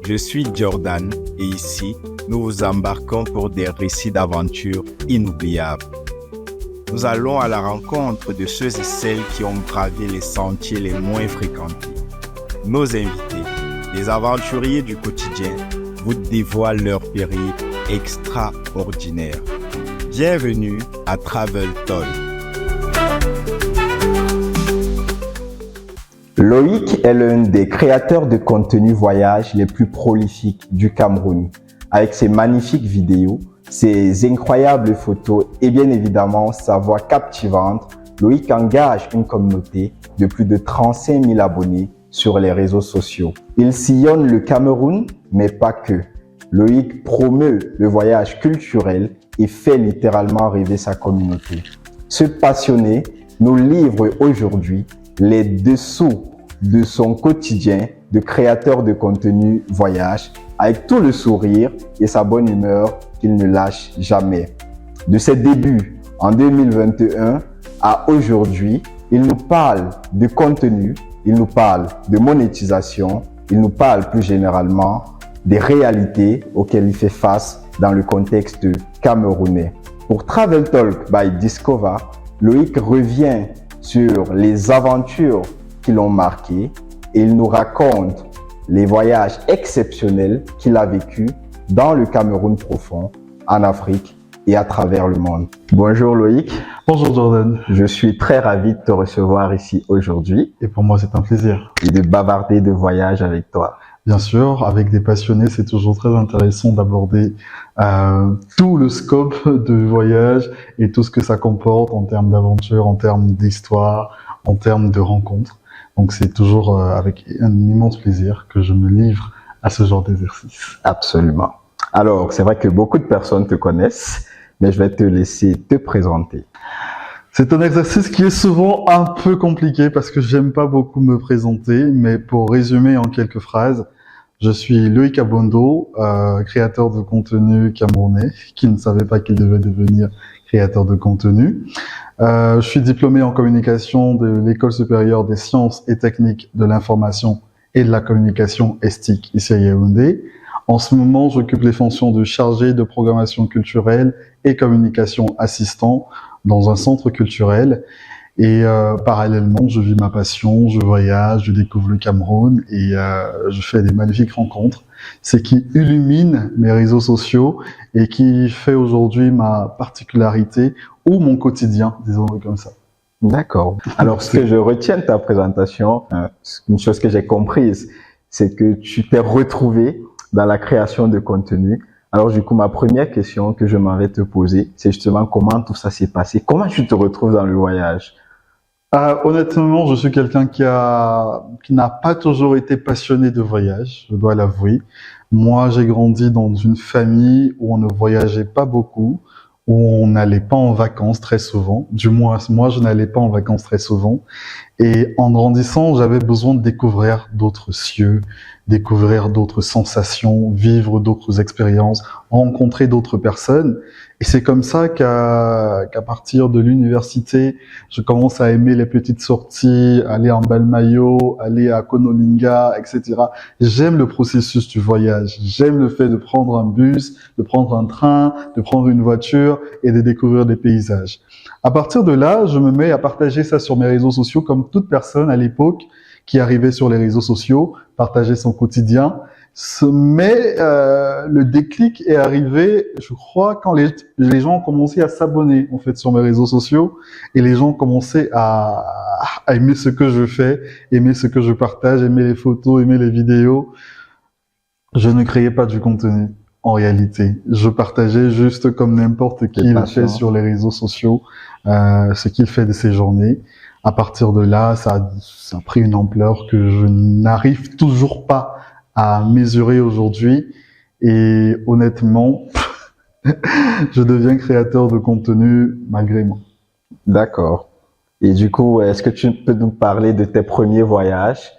Je suis Jordan et ici, nous vous embarquons pour des récits d'aventure inoubliables. Nous allons à la rencontre de ceux et celles qui ont gravé les sentiers les moins fréquentés. Nos invités, les aventuriers du quotidien, vous dévoilent leur périple extraordinaire. Bienvenue à Travel Talk. Loïc est l'un des créateurs de contenu voyage les plus prolifiques du Cameroun. Avec ses magnifiques vidéos, ses incroyables photos et bien évidemment sa voix captivante, Loïc engage une communauté de plus de 35 000 abonnés sur les réseaux sociaux. Il sillonne le Cameroun, mais pas que. Loïc promeut le voyage culturel et fait littéralement rêver sa communauté. Ce passionné nous livre aujourd'hui les dessous de son quotidien de créateur de contenu voyage avec tout le sourire et sa bonne humeur qu'il ne lâche jamais. De ses débuts en 2021 à aujourd'hui, il nous parle de contenu, il nous parle de monétisation, il nous parle plus généralement des réalités auxquelles il fait face dans le contexte camerounais. Pour Travel Talk by Discover, Loïc revient sur les aventures qui l'ont marqué et il nous raconte les voyages exceptionnels qu'il a vécus dans le Cameroun profond, en Afrique et à travers le monde. Bonjour Loïc. Bonjour Jordan. Je suis très ravi de te recevoir ici aujourd'hui. Et pour moi, c'est un plaisir. Et de bavarder de voyage avec toi. Bien sûr, avec des passionnés, c'est toujours très intéressant d'aborder tout le scope de voyage et tout ce que ça comporte en termes d'aventure, en termes d'histoire, en termes de rencontres. Donc c'est toujours avec un immense plaisir que je me livre à ce genre d'exercice. Absolument. Alors, c'est vrai que beaucoup de personnes te connaissent, mais je vais te laisser te présenter. C'est un exercice qui est souvent un peu compliqué parce que j'aime pas beaucoup me présenter, mais pour résumer en quelques phrases, je suis Loïc Abondo, créateur de contenu camerounais, qui ne savait pas qu'il devait devenir créateur de contenu. Je suis diplômé en communication de l'École supérieure des sciences et techniques de l'information et de la communication ESTIC ici à Yaoundé. En ce moment, j'occupe les fonctions de chargé de programmation culturelle et communication assistant dans un centre culturel. Et parallèlement, je vis ma passion, je voyage, je découvre le Cameroun et je fais des magnifiques rencontres. C'est qui illumine mes réseaux sociaux et qui fait aujourd'hui ma particularité ou mon quotidien, disons-le comme ça. D'accord. Alors, ce que je retiens de ta présentation, une chose que j'ai comprise, c'est que tu t'es retrouvé dans la création de contenu. Alors, du coup, ma première question que je m'en vais te poser, c'est justement comment tout ça s'est passé. Comment tu te retrouves dans le voyage? Honnêtement, je suis quelqu'un qui n'a pas toujours été passionné de voyage, je dois l'avouer. Moi, j'ai grandi dans une famille où on ne voyageait pas beaucoup, où on n'allait pas en vacances très souvent. Du moins, moi, je n'allais pas en vacances très souvent. Et en grandissant, j'avais besoin de découvrir d'autres cieux, découvrir d'autres sensations, vivre d'autres expériences, rencontrer d'autres personnes. Et c'est comme ça qu'à partir de l'université, je commence à aimer les petites sorties, aller en Balmayo, aller à Konolinga, etc. J'aime le processus du voyage. J'aime le fait de prendre un bus, de prendre un train, de prendre une voiture et de découvrir des paysages. À partir de là, je me mets à partager ça sur mes réseaux sociaux comme toute personne à l'époque qui arrivait sur les réseaux sociaux, partageait son quotidien. Mais le déclic est arrivé, je crois, quand les gens ont commencé à s'abonner en fait sur mes réseaux sociaux et les gens ont commencé à aimer ce que je fais, aimer ce que je partage, aimer les photos, aimer les vidéos. Je ne créais pas du contenu en réalité. Je partageais juste comme n'importe qui le fait sur les réseaux sociaux, ce qu'il fait de ses journées. À partir de là, ça a pris une ampleur que je n'arrive toujours pas à mesurer aujourd'hui. Et honnêtement, je deviens créateur de contenu malgré moi. D'accord. Et du coup, est-ce que tu peux nous parler de tes premiers voyages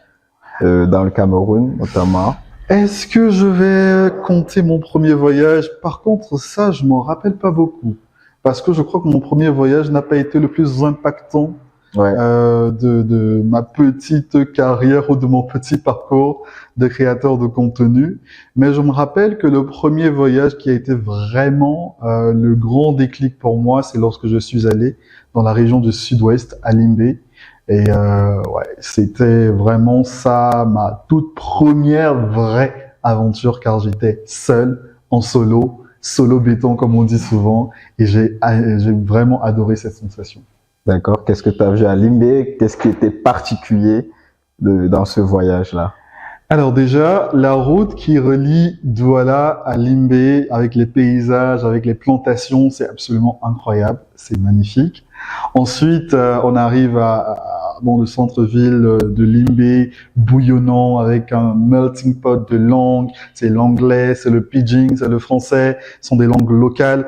dans le Cameroun, notamment? Est-ce que je vais compter mon premier voyage? Par contre, ça, je m'en rappelle pas beaucoup. Parce que je crois que mon premier voyage n'a pas été le plus impactant Ouais. de ma petite carrière ou de mon petit parcours de créateur de contenu. Mais je me rappelle que le premier voyage qui a été vraiment le grand déclic pour moi, c'est lorsque je suis allé dans la région du Sud-Ouest, à Limbé. Et ouais, c'était vraiment ça, ma toute première vraie aventure, car j'étais seul, en solo béton comme on dit souvent, et j'ai vraiment adoré cette sensation. D'accord. Qu'est-ce que tu as vu à Limbé? Qu'est-ce qui était particulier dans ce voyage-là? Alors déjà, la route qui relie Douala à Limbé, avec les paysages, avec les plantations, c'est absolument incroyable, c'est magnifique. Ensuite, on arrive dans le centre-ville de Limbé, bouillonnant, avec un melting pot de langues. C'est l'anglais, c'est le pidgin, c'est le français, ce sont des langues locales.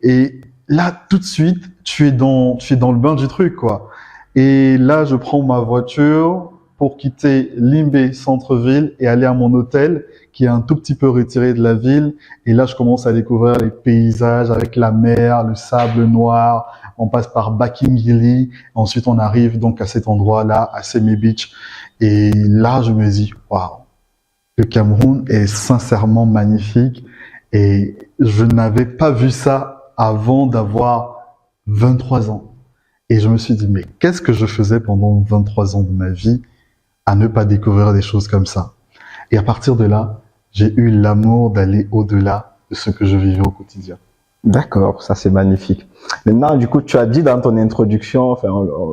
Et là, tout de suite, tu es dans le bain du truc, quoi. Et là, je prends ma voiture pour quitter Limbé centre-ville et aller à mon hôtel qui est un tout petit peu retiré de la ville. Et là, je commence à découvrir les paysages avec la mer, le sable noir. On passe par Bakingili. Ensuite, on arrive donc à cet endroit-là, à Semi Beach. Et là, je me dis, waouh, le Cameroun est sincèrement magnifique. Et je n'avais pas vu ça avant d'avoir 23 ans. Et je me suis dit, mais qu'est-ce que je faisais pendant 23 ans de ma vie à ne pas découvrir des choses comme ça? Et à partir de là, j'ai eu l'amour d'aller au-delà de ce que je vivais au quotidien. D'accord, ça c'est magnifique. Maintenant, du coup, tu as dit dans ton introduction, enfin,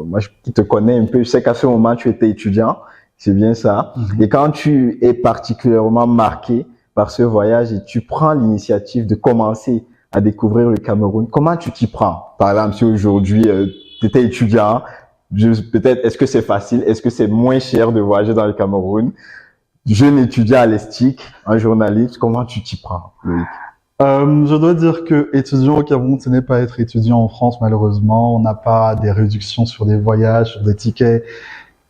moi qui te connais un peu, je sais qu'à ce moment tu étais étudiant, c'est bien ça. Et quand tu es particulièrement marqué par ce voyage et tu prends l'initiative de commencer à découvrir le Cameroun, comment tu t'y prends? Par exemple, si aujourd'hui tu étais étudiant, peut-être, est-ce que c'est facile? Est-ce que c'est moins cher de voyager dans le Cameroun? Jeune étudiant à l'ESTIC, un journaliste, comment tu t'y prends, Loïc? Je dois dire que étudiant au Cameroun, ce n'est pas être étudiant en France, malheureusement. On n'a pas des réductions sur des voyages, sur des tickets.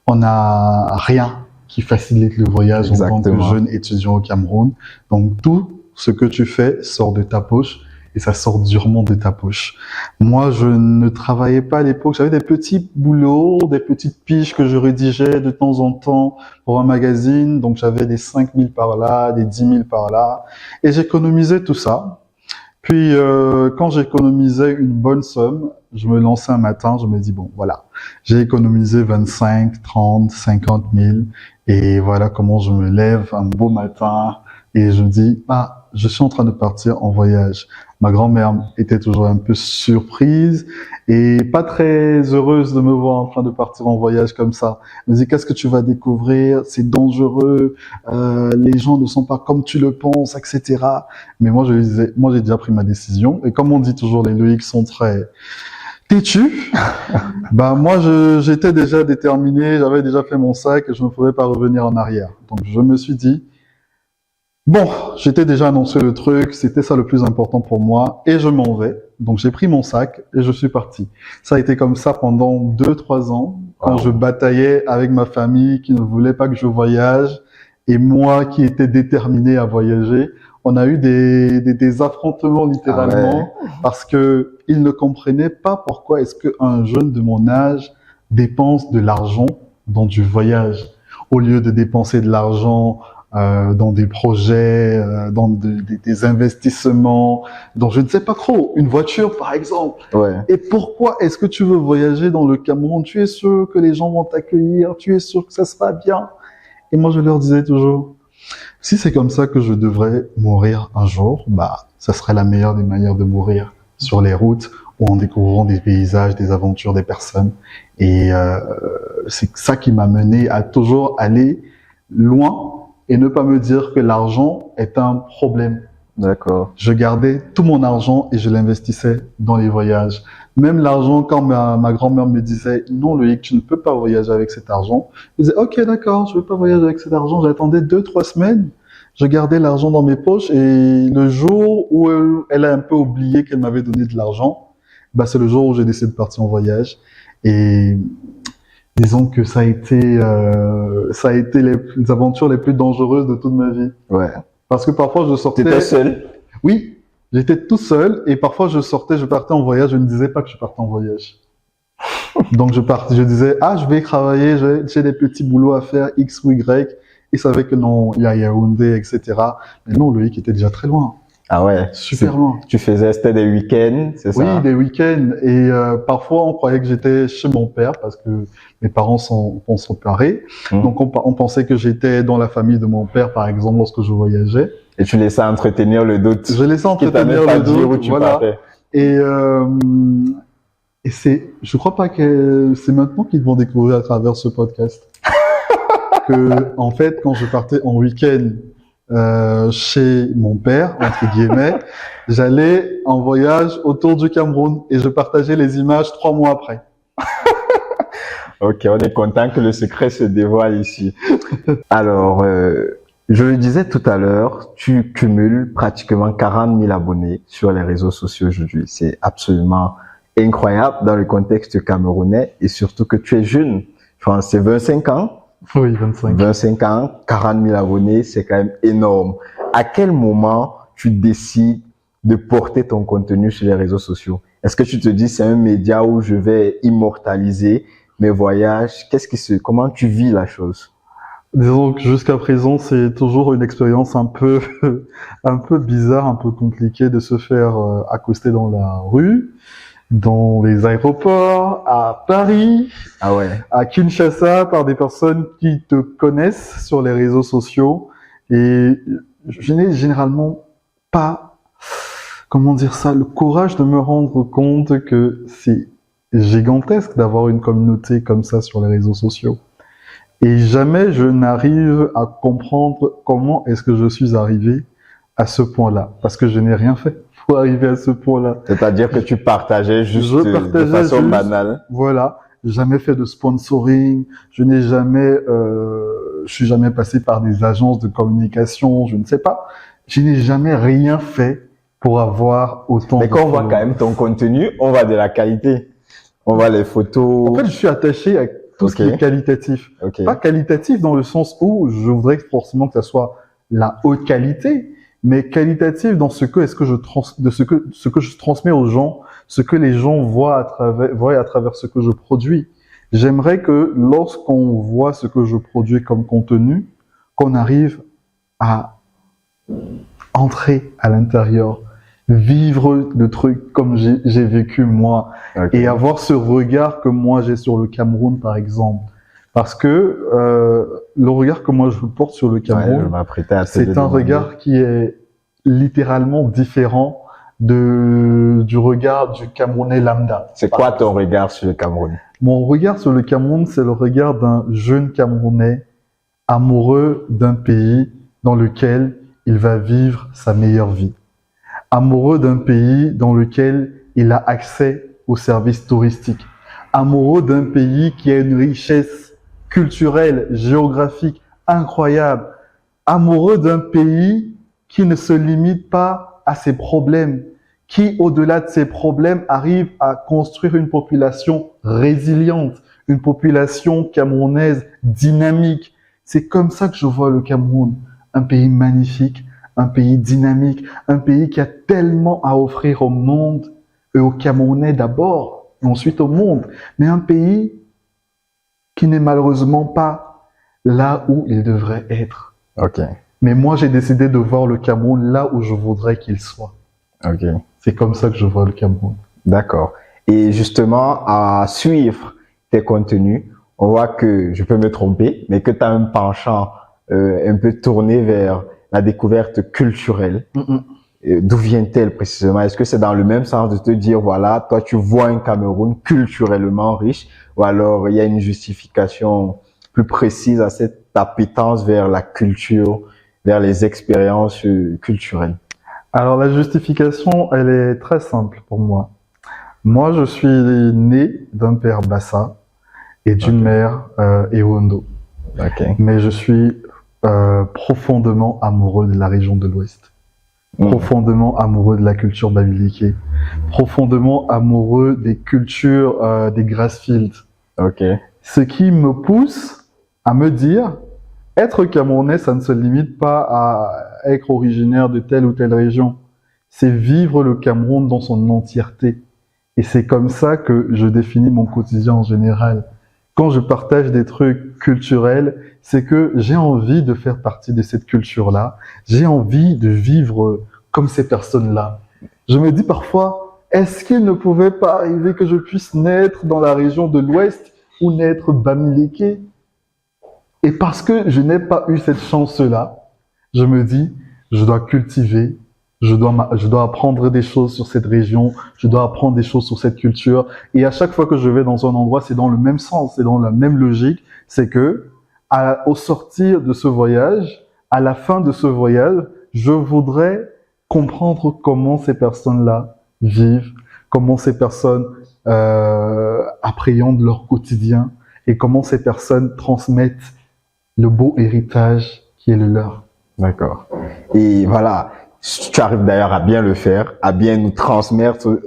On n'a rien qui facilite le voyage en tant que jeune étudiant au Cameroun. Donc, tout ce que tu fais sort de ta poche. Et ça sort durement de ta poche. Moi, je ne travaillais pas à l'époque. J'avais des petits boulots, des petites piges que je rédigeais de temps en temps pour un magazine. Donc, j'avais des 5 000 par là, des 10 000 par là. Et j'économisais tout ça. Puis, quand j'économisais une bonne somme, je me lançais un matin, je me dis, bon, voilà, j'ai économisé 25, 30, 50 000. Et voilà comment je me lève un beau matin et je me dis, ah, je suis en train de partir en voyage. Ma grand-mère était toujours un peu surprise et pas très heureuse de me voir en train de partir en voyage comme ça. Elle me dit, qu'est-ce que tu vas découvrir? C'est dangereux, les gens ne sont pas comme tu le penses, etc. Mais moi, je lui disais, moi, j'ai déjà pris ma décision. Et comme on dit toujours, les Loïc sont très têtus. Bah, moi, j'étais déjà déterminé, j'avais déjà fait mon sac et je ne pouvais pas revenir en arrière. Donc, je me suis dit, bon, j'étais déjà annoncé le truc, c'était ça le plus important pour moi, et je m'en vais. Donc j'ai pris mon sac et je suis parti. Ça a été comme ça pendant 2-3 ans, quand je bataillais avec ma famille qui ne voulait pas que je voyage, et moi qui étais déterminé à voyager. On a eu des affrontements littéralement, parce que ils ne comprenaient pas pourquoi est-ce qu'un jeune de mon âge dépense de l'argent dans du voyage, au lieu de dépenser de l'argent dans des projets, dans des investissements, dans je ne sais pas trop, une voiture par exemple. Et pourquoi est-ce que tu veux voyager dans le Cameroun? Tu es sûr que les gens vont t'accueillir? Tu es sûr que ça sera bien? Et moi je leur disais toujours, si c'est comme ça que je devrais mourir un jour, bah ça serait la meilleure des manières de mourir, sur les routes ou en découvrant des paysages, des aventures, des personnes. Et c'est ça qui m'a mené à toujours aller loin et ne pas me dire que l'argent est un problème. D'accord. Je gardais tout mon argent et je l'investissais dans les voyages. Même l'argent, quand ma grand-mère me disait « Non, Loïc, tu ne peux pas voyager avec cet argent », je disais « Ok, d'accord, je ne veux pas voyager avec cet argent ». J'attendais 2-3 semaines, je gardais l'argent dans mes poches et le jour où elle a un peu oublié qu'elle m'avait donné de l'argent, bah, c'est le jour où j'ai décidé de partir en voyage. Et disons que ça a été les aventures les plus dangereuses de toute ma vie. Parce que parfois je sortais. T'étais seul? Oui, j'étais tout seul et parfois je partais en voyage, je ne disais pas que je partais en voyage. Donc je disais, je vais travailler, j'ai des petits boulots à faire, X ou Y. Ils savaient que non, il y a Yaoundé, etc. Mais non, Loïc était déjà très loin. Ah ouais. Super loin. C'était des week-ends, c'est ça? Oui, des week-ends. Et parfois, on croyait que j'étais chez mon père parce que mes parents sont séparés. Donc, on pensait que j'étais dans la famille de mon père, par exemple, lorsque je voyageais. Et tu laissais entretenir le doute. Je laissais entretenir le doute. Où tu voilà. partais. Et je crois pas que c'est maintenant qu'ils vont découvrir à travers ce podcast que, en fait, quand je partais en week-end chez mon père, entre guillemets, j'allais en voyage autour du Cameroun et je partageais les images 3 mois après. Ok, on est content que le secret se dévoile ici. Alors, je le disais tout à l'heure, tu cumules pratiquement 40 000 abonnés sur les réseaux sociaux aujourd'hui. C'est absolument incroyable dans le contexte camerounais et surtout que tu es jeune. Enfin, c'est 25 ans. Oui, 25. 25 ans, 40 000 abonnés, c'est quand même énorme. À quel moment tu décides de porter ton contenu sur les réseaux sociaux? Est-ce que tu te dis c'est un média où je vais immortaliser mes voyages? Comment tu vis la chose? Disons que jusqu'à présent, c'est toujours une expérience un peu bizarre, un peu compliquée de se faire accoster dans la rue, dans les aéroports, à Paris, à Kinshasa, par des personnes qui te connaissent sur les réseaux sociaux. Et je n'ai généralement pas, le courage de me rendre compte que c'est gigantesque d'avoir une communauté comme ça sur les réseaux sociaux. Et jamais je n'arrive à comprendre comment est-ce que je suis arrivé à ce point-là, parce que je n'ai rien fait pour arriver à ce point-là. C'est-à-dire que tu partageais juste de façon banale. Voilà, jamais fait de sponsoring, je suis jamais passé par des agences de communication, je ne sais pas. Je n'ai jamais rien fait pour avoir autant. Mais quand on voit quand même ton contenu, on voit de la qualité. On voit les photos. En fait, je suis attaché à tout ce qui est qualitatif. Pas qualitatif dans le sens où je voudrais forcément que ça soit la haute qualité, mais qualitatif dans ce que je transmets aux gens, ce que les gens voient à travers ce que je produis. J'aimerais que lorsqu'on voit ce que je produis comme contenu, qu'on arrive à entrer à l'intérieur, vivre le truc comme j'ai vécu moi, et avoir ce regard que moi j'ai sur le Cameroun, par exemple. Parce que le regard que moi je porte sur le Cameroun, c'est un regard qui est littéralement différent du regard du Camerounais lambda. C'est quoi ton regard sur le Cameroun? Mon regard sur le Cameroun, c'est le regard d'un jeune Camerounais amoureux d'un pays dans lequel il va vivre sa meilleure vie. Amoureux d'un pays dans lequel il a accès aux services touristiques. Amoureux d'un pays qui a une richesse culturelle, géographique incroyable. Amoureux d'un pays qui ne se limite pas à ses problèmes, qui, au-delà de ses problèmes, arrive à construire une population résiliente, une population camerounaise dynamique. C'est comme ça que je vois le Cameroun, un pays magnifique, un pays dynamique, un pays qui a tellement à offrir au monde et aux Camerounais d'abord, et ensuite au monde, mais un pays qui n'est malheureusement pas là où il devrait être. Mais moi, j'ai décidé de voir le Cameroun là où je voudrais qu'il soit. C'est comme ça que je vois le Cameroun. D'accord. Et justement, à suivre tes contenus, on voit que, je peux me tromper, mais que tu as un penchant un peu tourné vers la découverte culturelle. D'où vient-elle précisément? Est-ce que c'est dans le même sens de te dire, voilà, toi tu vois un Cameroun culturellement riche, ou alors il y a une justification plus précise à cette appétence vers la culture, vers les expériences culturelles? Alors la justification, elle est très simple pour moi. Moi, je suis né d'un père Bassa et d'une mère Ewondo. Mais je suis profondément amoureux de la région de l'Ouest. Profondément amoureux de la culture babiliké. Profondément amoureux des cultures des Grassfields. Ce qui me pousse à me dire, être Camerounais, ça ne se limite pas à être originaire de telle ou telle région. C'est vivre le Cameroun dans son entièreté. Et c'est comme ça que je définis mon quotidien en général. Quand je partage des trucs culturels, c'est que j'ai envie de faire partie de cette culture-là. J'ai envie de vivre comme ces personnes-là. Je me dis parfois, est-ce qu'il ne pouvait pas arriver que je puisse naître dans la région de l'Ouest ou naître Bamileke? Et parce que je n'ai pas eu cette chance-là, je me dis, je dois cultiver, je dois apprendre des choses sur cette région, je dois apprendre des choses sur cette culture. Et à chaque fois que je vais dans un endroit, c'est dans le même sens, c'est dans la même logique. C'est que, au sortir de ce voyage, à la fin de ce voyage, je voudrais comprendre comment ces personnes-là vivent, comment ces personnes appréhendent leur quotidien et comment ces personnes transmettent le beau héritage qui est le leur. D'accord. Et voilà, tu arrives d'ailleurs à bien le faire, à bien nous transmettre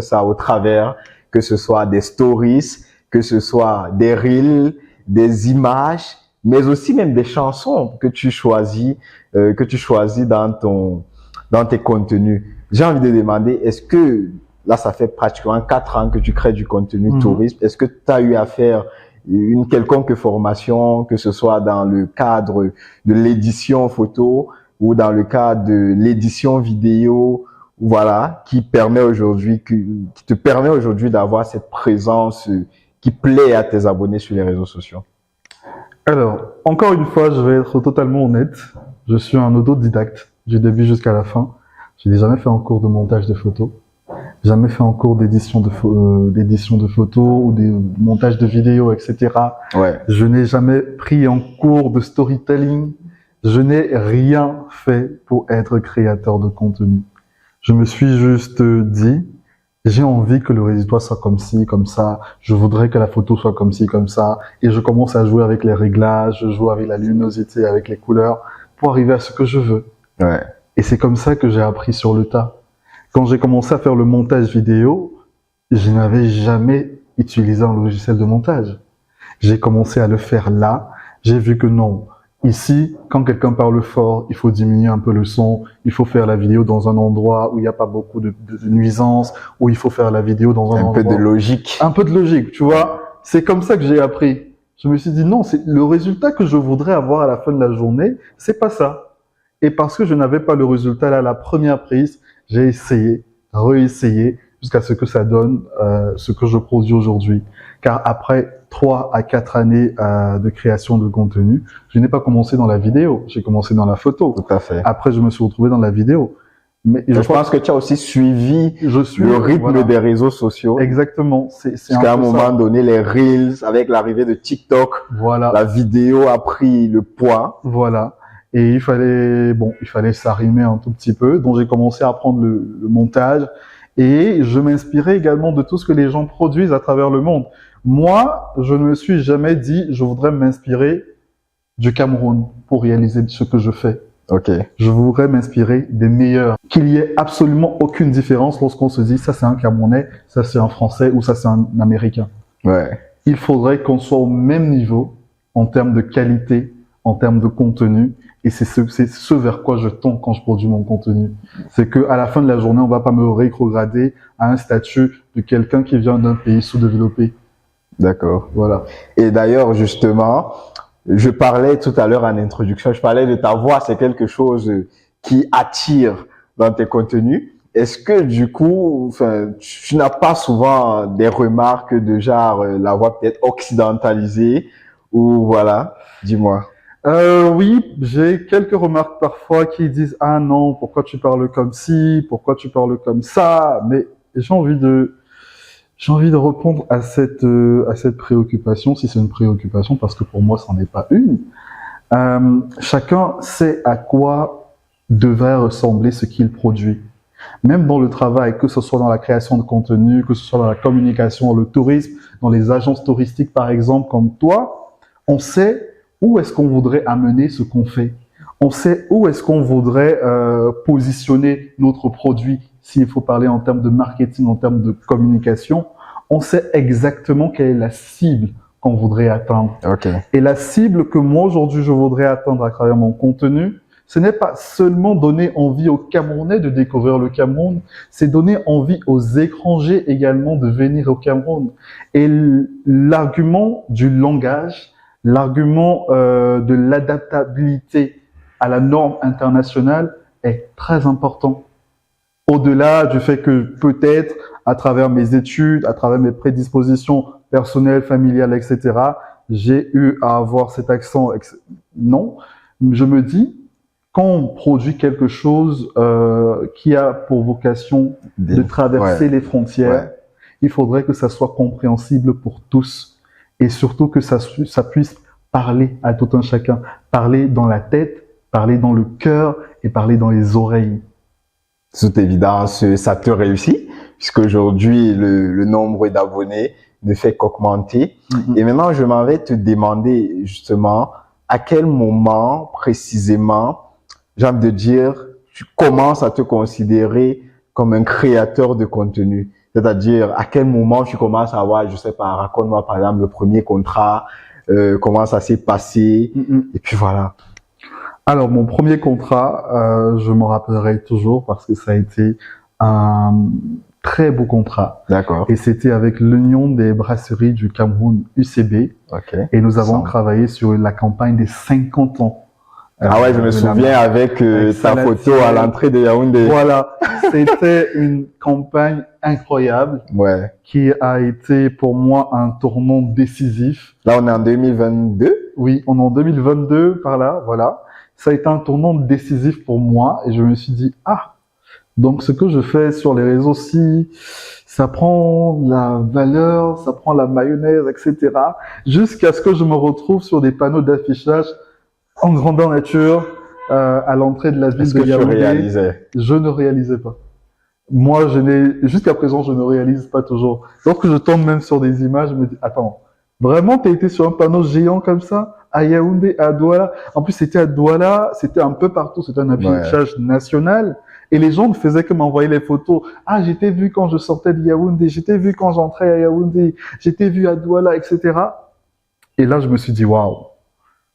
ça au travers, que ce soit des stories, que ce soit des reels, des images, mais aussi même des chansons que tu choisis dans tes contenus. J'ai envie de demander, est-ce que là, ça fait pratiquement 4 ans que tu crées du contenu tourisme. Est-ce que tu as eu à faire une quelconque formation, que ce soit dans le cadre de l'édition photo ou dans le cadre de l'édition vidéo, voilà, qui te permet aujourd'hui d'avoir cette présence qui plaît à tes abonnés sur les réseaux sociaux? Alors, encore une fois, je vais être totalement honnête. Je suis un autodidacte du début jusqu'à la fin. Je n'ai jamais fait un cours de montage de photos. Jamais fait un cours d'édition de photos ou de montage de vidéos, etc. Ouais. Je n'ai jamais pris un cours de storytelling. Je n'ai rien fait pour être créateur de contenu. Je me suis juste dit, j'ai envie que le résultat soit comme ci, comme ça. Je voudrais que la photo soit comme ci, comme ça. Et je commence à jouer avec les réglages, je joue avec la luminosité, avec les couleurs, pour arriver à ce que je veux. Ouais. Et c'est comme ça que j'ai appris sur le tas. Quand j'ai commencé à faire le montage vidéo, je n'avais jamais utilisé un logiciel de montage. J'ai commencé à le faire là. J'ai vu que non. Ici, quand quelqu'un parle fort, il faut diminuer un peu le son. Il faut faire la vidéo dans un endroit où il n'y a pas beaucoup de nuisances, où il faut faire la vidéo dans un endroit... Un peu de logique. Un peu de logique, tu vois. C'est comme ça que j'ai appris. Je me suis dit non, c'est le résultat que je voudrais avoir à la fin de la journée, c'est pas ça. Et parce que je n'avais pas le résultat là, la première prise, j'ai essayé, réessayé, jusqu'à ce que ça donne ce que je produis aujourd'hui. Car après 3 à 4 années de création de contenu, je n'ai pas commencé dans la vidéo, j'ai commencé dans la photo. Tout à fait. Après, je me suis retrouvé dans la vidéo. Mais je pense que tu as aussi suivi le rythme voilà, des réseaux sociaux. Exactement. Jusqu'à un moment donné, les Reels, avec l'arrivée de TikTok, voilà, la vidéo a pris le poids. Voilà. Et il fallait s'arrimer un tout petit peu. Donc, j'ai commencé à apprendre le montage. Et je m'inspirais également de tout ce que les gens produisent à travers le monde. Moi, je ne me suis jamais dit, je voudrais m'inspirer du Cameroun pour réaliser ce que je fais. Okay. Je voudrais m'inspirer des meilleurs. Qu'il y ait absolument aucune différence lorsqu'on se dit, ça c'est un Camerounais, ça c'est un Français ou ça c'est un Américain. Ouais. Il faudrait qu'on soit au même niveau en termes de qualité, en termes de contenu. Et c'est ce vers quoi je tends quand je produis mon contenu. C'est que à la fin de la journée, on va pas me rétrograder à un statut de quelqu'un qui vient d'un pays sous-développé. D'accord. Voilà. Et d'ailleurs, justement, je parlais tout à l'heure en introduction, je parlais de ta voix, c'est quelque chose qui attire dans tes contenus. Est-ce que du coup, tu n'as pas souvent des remarques de genre la voix peut-être occidentalisée ou voilà, dis-moi. Oui, j'ai quelques remarques parfois qui disent ah non, pourquoi tu parles comme ci, pourquoi tu parles comme ça, mais j'ai envie de répondre à cette préoccupation, si c'est une préoccupation, parce que pour moi, c'en est pas une. Chacun sait à quoi devrait ressembler ce qu'il produit. Même dans le travail, que ce soit dans la création de contenu, que ce soit dans la communication, dans le tourisme, dans les agences touristiques par exemple, comme toi, on sait où est-ce qu'on voudrait amener ce qu'on fait. On sait où est-ce qu'on voudrait positionner notre produit. S'il faut parler en termes de marketing, en termes de communication, on sait exactement quelle est la cible qu'on voudrait atteindre. Okay. Et la cible que moi aujourd'hui je voudrais atteindre à travers mon contenu, ce n'est pas seulement donner envie aux Camerounais de découvrir le Cameroun, c'est donner envie aux étrangers également de venir au Cameroun. Et l'argument du langage, l'argument de l'adaptabilité à la norme internationale est très important. Au-delà du fait que peut-être, à travers mes études, à travers mes prédispositions personnelles, familiales, etc., j'ai eu à avoir cet accent. Non, je me dis, quand on produit quelque chose qui a pour vocation de traverser les frontières, il faudrait que ça soit compréhensible pour tous et surtout que ça puisse parler à tout un chacun, parler dans la tête, parler dans le cœur et parler dans les oreilles. Toute évidence, ça te réussit, puisqu'aujourd'hui, le nombre d'abonnés ne fait qu'augmenter. Et maintenant, je m'en vais te demander justement, à quel moment précisément, j'ai envie de dire, tu commences à te considérer comme un créateur de contenu. C'est-à-dire, à quel moment tu commences à avoir, je sais pas, raconte-moi par exemple le premier contrat, comment ça s'est passé, et puis voilà. Alors, mon premier contrat, je m'en rappellerai toujours parce que ça a été un très beau contrat. D'accord. Et c'était avec l'Union des brasseries du Cameroun, UCB. Okay. Et nous avons travaillé sur la campagne des 50 ans. Ah ouais, je me souviens avec ta photo à l'entrée de Yaoundé. Voilà, c'était une campagne incroyable qui a été pour moi un tournant décisif. Là, on est en 2022. Oui, on est en 2022 par là, voilà. Ça a été un tournant décisif pour moi et je me suis dit, ah, donc ce que je fais sur les réseaux, si ça prend la valeur, ça prend la mayonnaise, etc. Jusqu'à ce que je me retrouve sur des panneaux d'affichage en grandeur nature à l'entrée de la ville de Yaoundé. Je ne réalisais pas. Moi, jusqu'à présent, je ne réalise pas toujours. Lorsque je tombe même sur des images, je me dis, attends, vraiment, t'as été sur un panneau géant comme ça, à Yaoundé, à Douala. En plus, c'était à Douala, c'était un peu partout, c'était un affichage national. Et les gens ne faisaient que m'envoyer les photos. Ah, j'étais vu quand je sortais de Yaoundé, j'étais vu quand j'entrais à Yaoundé, j'étais vu à Douala, etc. Et là, je me suis dit, waouh.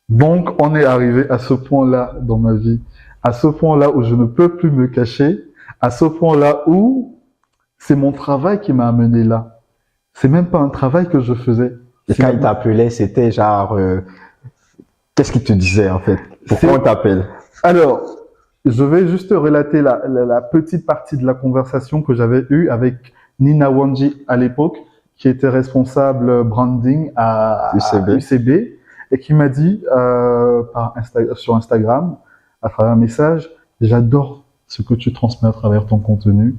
Donc, on est arrivé à ce point-là dans ma vie, à ce point-là où je ne peux plus me cacher, à ce point-là où c'est mon travail qui m'a amené là. C'est même pas un travail que je faisais. Et quand il t'appelait, c'était genre, qu'est-ce qu'il te disait en fait? Pourquoi on t'appelle? Alors, je vais juste relater la petite partie de la conversation que j'avais eue avec Nina Wanji à l'époque, qui était responsable branding à UCB. Et qui m'a dit sur Instagram, à travers un message, j'adore ce que tu transmets à travers ton contenu,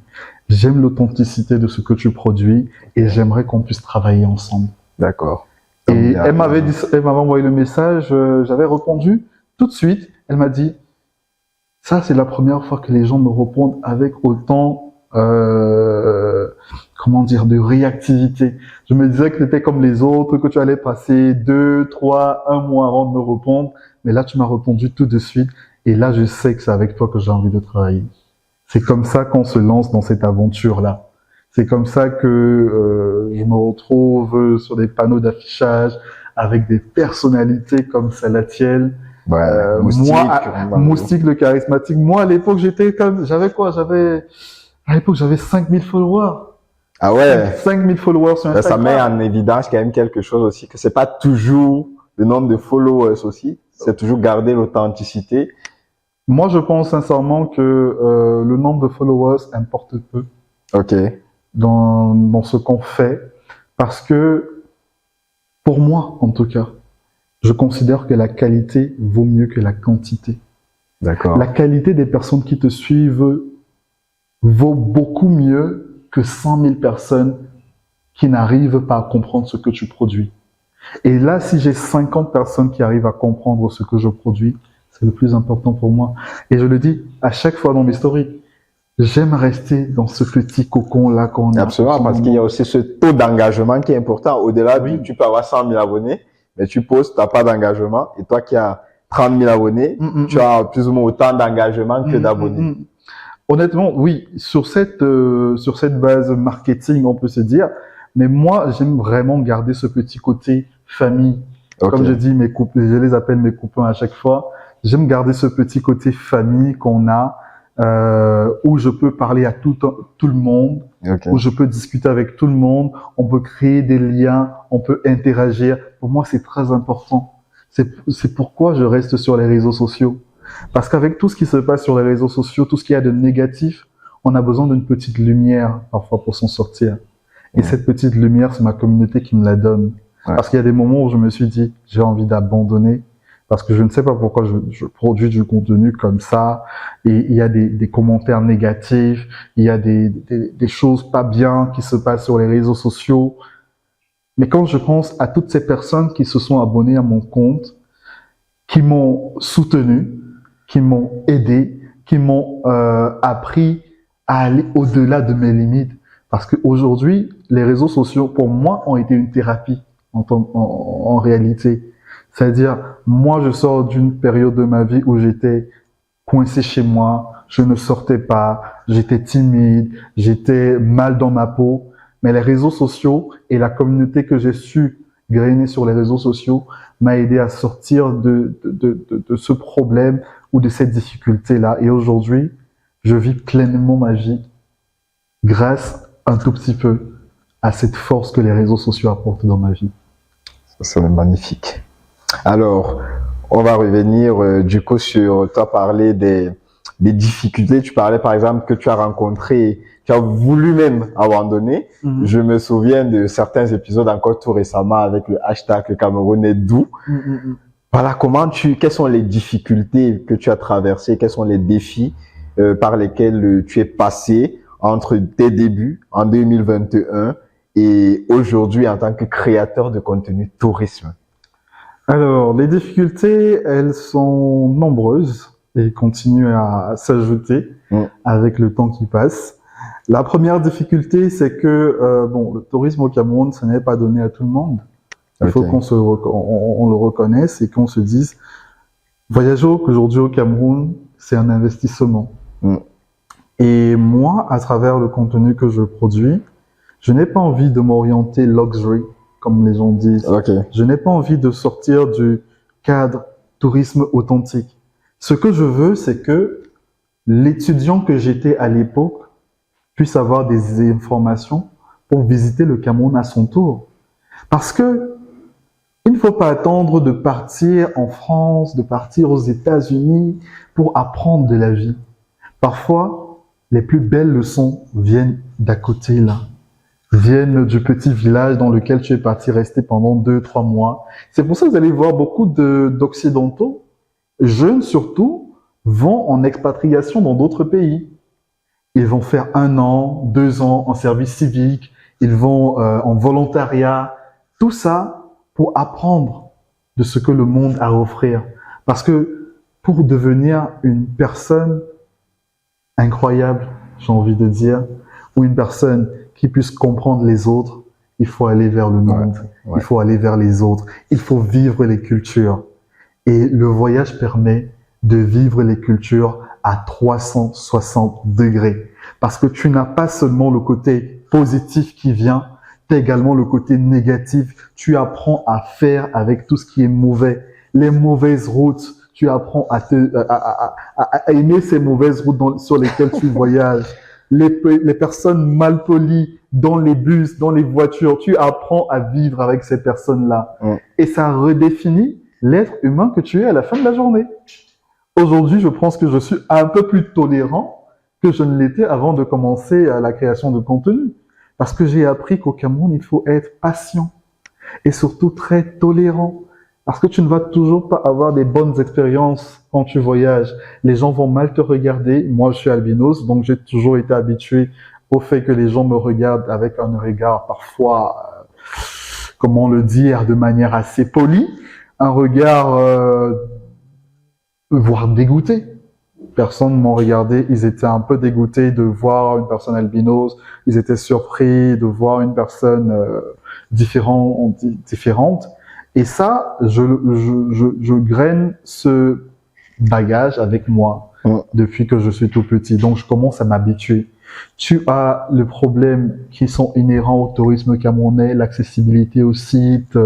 j'aime l'authenticité de ce que tu produis et j'aimerais qu'on puisse travailler ensemble. D'accord. Et elle m'avait envoyé le message, j'avais répondu tout de suite, elle m'a dit, ça c'est la première fois que les gens me répondent avec autant comment dire, de réactivité. Je me disais que c'était comme les autres, que tu allais passer 2, 3, 1 mois avant de me répondre. Mais là, tu m'as répondu tout de suite. Et là, je sais que c'est avec toi que j'ai envie de travailler. C'est comme ça qu'on se lance dans cette aventure-là. C'est comme ça que je me retrouve sur des panneaux d'affichage avec des personnalités comme celle la tienne. Moustique le charismatique. Moi, à l'époque, à l'époque, j'avais 5000 followers. Ah ouais. 5000 followers sur Instagram. Ça met en évidence quand même quelque chose aussi, que c'est pas toujours le nombre de followers aussi. C'est toujours garder l'authenticité. Moi, je pense sincèrement que le nombre de followers importe peu. Ok. Dans ce qu'on fait. Parce que, pour moi, en tout cas, je considère que la qualité vaut mieux que la quantité. D'accord. La qualité des personnes qui te suivent vaut beaucoup mieux que 100 000 personnes qui n'arrivent pas à comprendre ce que tu produis. Et là, si j'ai 50 personnes qui arrivent à comprendre ce que je produis, c'est le plus important pour moi. Et je le dis à chaque fois dans mes stories, j'aime rester dans ce petit cocon-là qu'on a. Absolument, parce qu'il y a aussi ce taux d'engagement qui est important. Au-delà tu peux avoir 100 000 abonnés, mais tu postes, tu n'as pas d'engagement. Et toi qui as 30 000 abonnés, tu as plus ou moins autant d'engagement que d'abonnés. Honnêtement, oui, sur cette base marketing, on peut se dire, mais moi, j'aime vraiment garder ce petit côté famille. Okay. Comme je dis, je les appelle mes copains à chaque fois. j'aime garder ce petit côté famille qu'on a, où je peux parler à tout le monde, Ok. où je peux discuter avec tout le monde, on peut créer des liens, on peut interagir. Pour moi, c'est très important. C'est pourquoi je reste sur les réseaux sociaux. Parce qu'avec tout ce qui se passe sur les réseaux sociaux, tout ce qu'il y a de négatif, on a besoin d'une petite lumière parfois pour s'en sortir. Et cette petite lumière, c'est ma communauté qui me la donne. Ouais. Parce qu'il y a des moments où je me suis dit, j'ai envie d'abandonner, parce que je ne sais pas pourquoi je produis du contenu comme ça, et il y a des commentaires négatifs, il y a des choses pas bien qui se passent sur les réseaux sociaux. Mais quand je pense à toutes ces personnes qui se sont abonnées à mon compte, qui m'ont soutenu, qui m'ont aidé, qui m'ont appris à aller au-delà de mes limites. Parce qu'aujourd'hui, les réseaux sociaux, pour moi, ont été une thérapie en réalité. C'est-à-dire, moi, je sors d'une période de ma vie où j'étais coincé chez moi, je ne sortais pas, j'étais timide, j'étais mal dans ma peau. Mais les réseaux sociaux et la communauté que j'ai su grainer sur les réseaux sociaux m'a aidé à sortir de ce problème ou de cette difficulté-là. Et aujourd'hui, je vis pleinement ma vie grâce un tout petit peu à cette force que les réseaux sociaux apportent dans ma vie. C'est magnifique. Alors, on va revenir du coup sur, tu as parlé des difficultés. Tu parlais par exemple que tu as rencontré, tu as voulu même abandonner. Mm-hmm. Je me souviens de certains épisodes encore tout récemment avec le hashtag le Cameroun est doux. Mm-hmm. Voilà, quelles sont les difficultés que tu as traversées, quels sont les défis par lesquels tu es passé entre tes débuts en 2021 et aujourd'hui en tant que créateur de contenu tourisme? Alors, les difficultés, elles sont nombreuses et continuent à s'ajouter avec le temps qui passe. La première difficulté, c'est que le tourisme au Cameroun, ça n'est pas donné à tout le monde. Il faut qu'on le reconnaisse et qu'on se dise, voyager aujourd'hui au Cameroun, c'est un investissement. Et moi, à travers le contenu que je produis, je n'ai pas envie de m'orienter luxury, comme les gens disent. Okay. Je n'ai pas envie de sortir du cadre tourisme authentique. Ce que je veux, c'est que l'étudiant que j'étais à l'époque puisse avoir des informations pour visiter le Cameroun à son tour. Parce que il ne faut pas attendre de partir en France, de partir aux États-Unis pour apprendre de la vie. Parfois, les plus belles leçons viennent d'à côté là, viennent du petit village dans lequel tu es parti rester pendant 2-3 mois. C'est pour ça que vous allez voir beaucoup d'Occidentaux, jeunes surtout, vont en expatriation dans d'autres pays. Ils vont faire 1 an, 2 ans en service civique, ils vont en volontariat, tout ça pour apprendre de ce que le monde a à offrir. Parce que pour devenir une personne incroyable, j'ai envie de dire, ou une personne qui puisse comprendre les autres, il faut aller vers le monde, il faut aller vers les autres, il faut vivre les cultures. Et le voyage permet de vivre les cultures à 360 degrés. Parce que tu n'as pas seulement le côté positif qui vient, tu as également le côté négatif. Tu apprends à faire avec tout ce qui est mauvais. Les mauvaises routes, tu apprends à aimer ces mauvaises routes sur lesquelles tu voyages. Les personnes mal polies dans les bus, dans les voitures, tu apprends à vivre avec ces personnes-là. Et ça redéfinit l'être humain que tu es à la fin de la journée. Aujourd'hui, je pense que je suis un peu plus tolérant que je ne l'étais avant de commencer la création de contenu. Parce que j'ai appris qu'au Cameroun, il faut être patient et surtout très tolérant. Parce que tu ne vas toujours pas avoir des bonnes expériences quand tu voyages. Les gens vont mal te regarder. Moi, je suis albinos, donc j'ai toujours été habitué au fait que les gens me regardent avec un regard parfois, comment le dire, de manière assez polie. Un regard, voire dégoûté. Personne m'ont regardé, ils étaient un peu dégoûtés de voir une personne albinos, ils étaient surpris de voir une personne différente. Et ça, je graine ce bagage avec moi depuis que je suis tout petit. Donc, je commence à m'habituer. Tu as le problème qui sont inhérents au tourisme camerounais, l'accessibilité aux sites,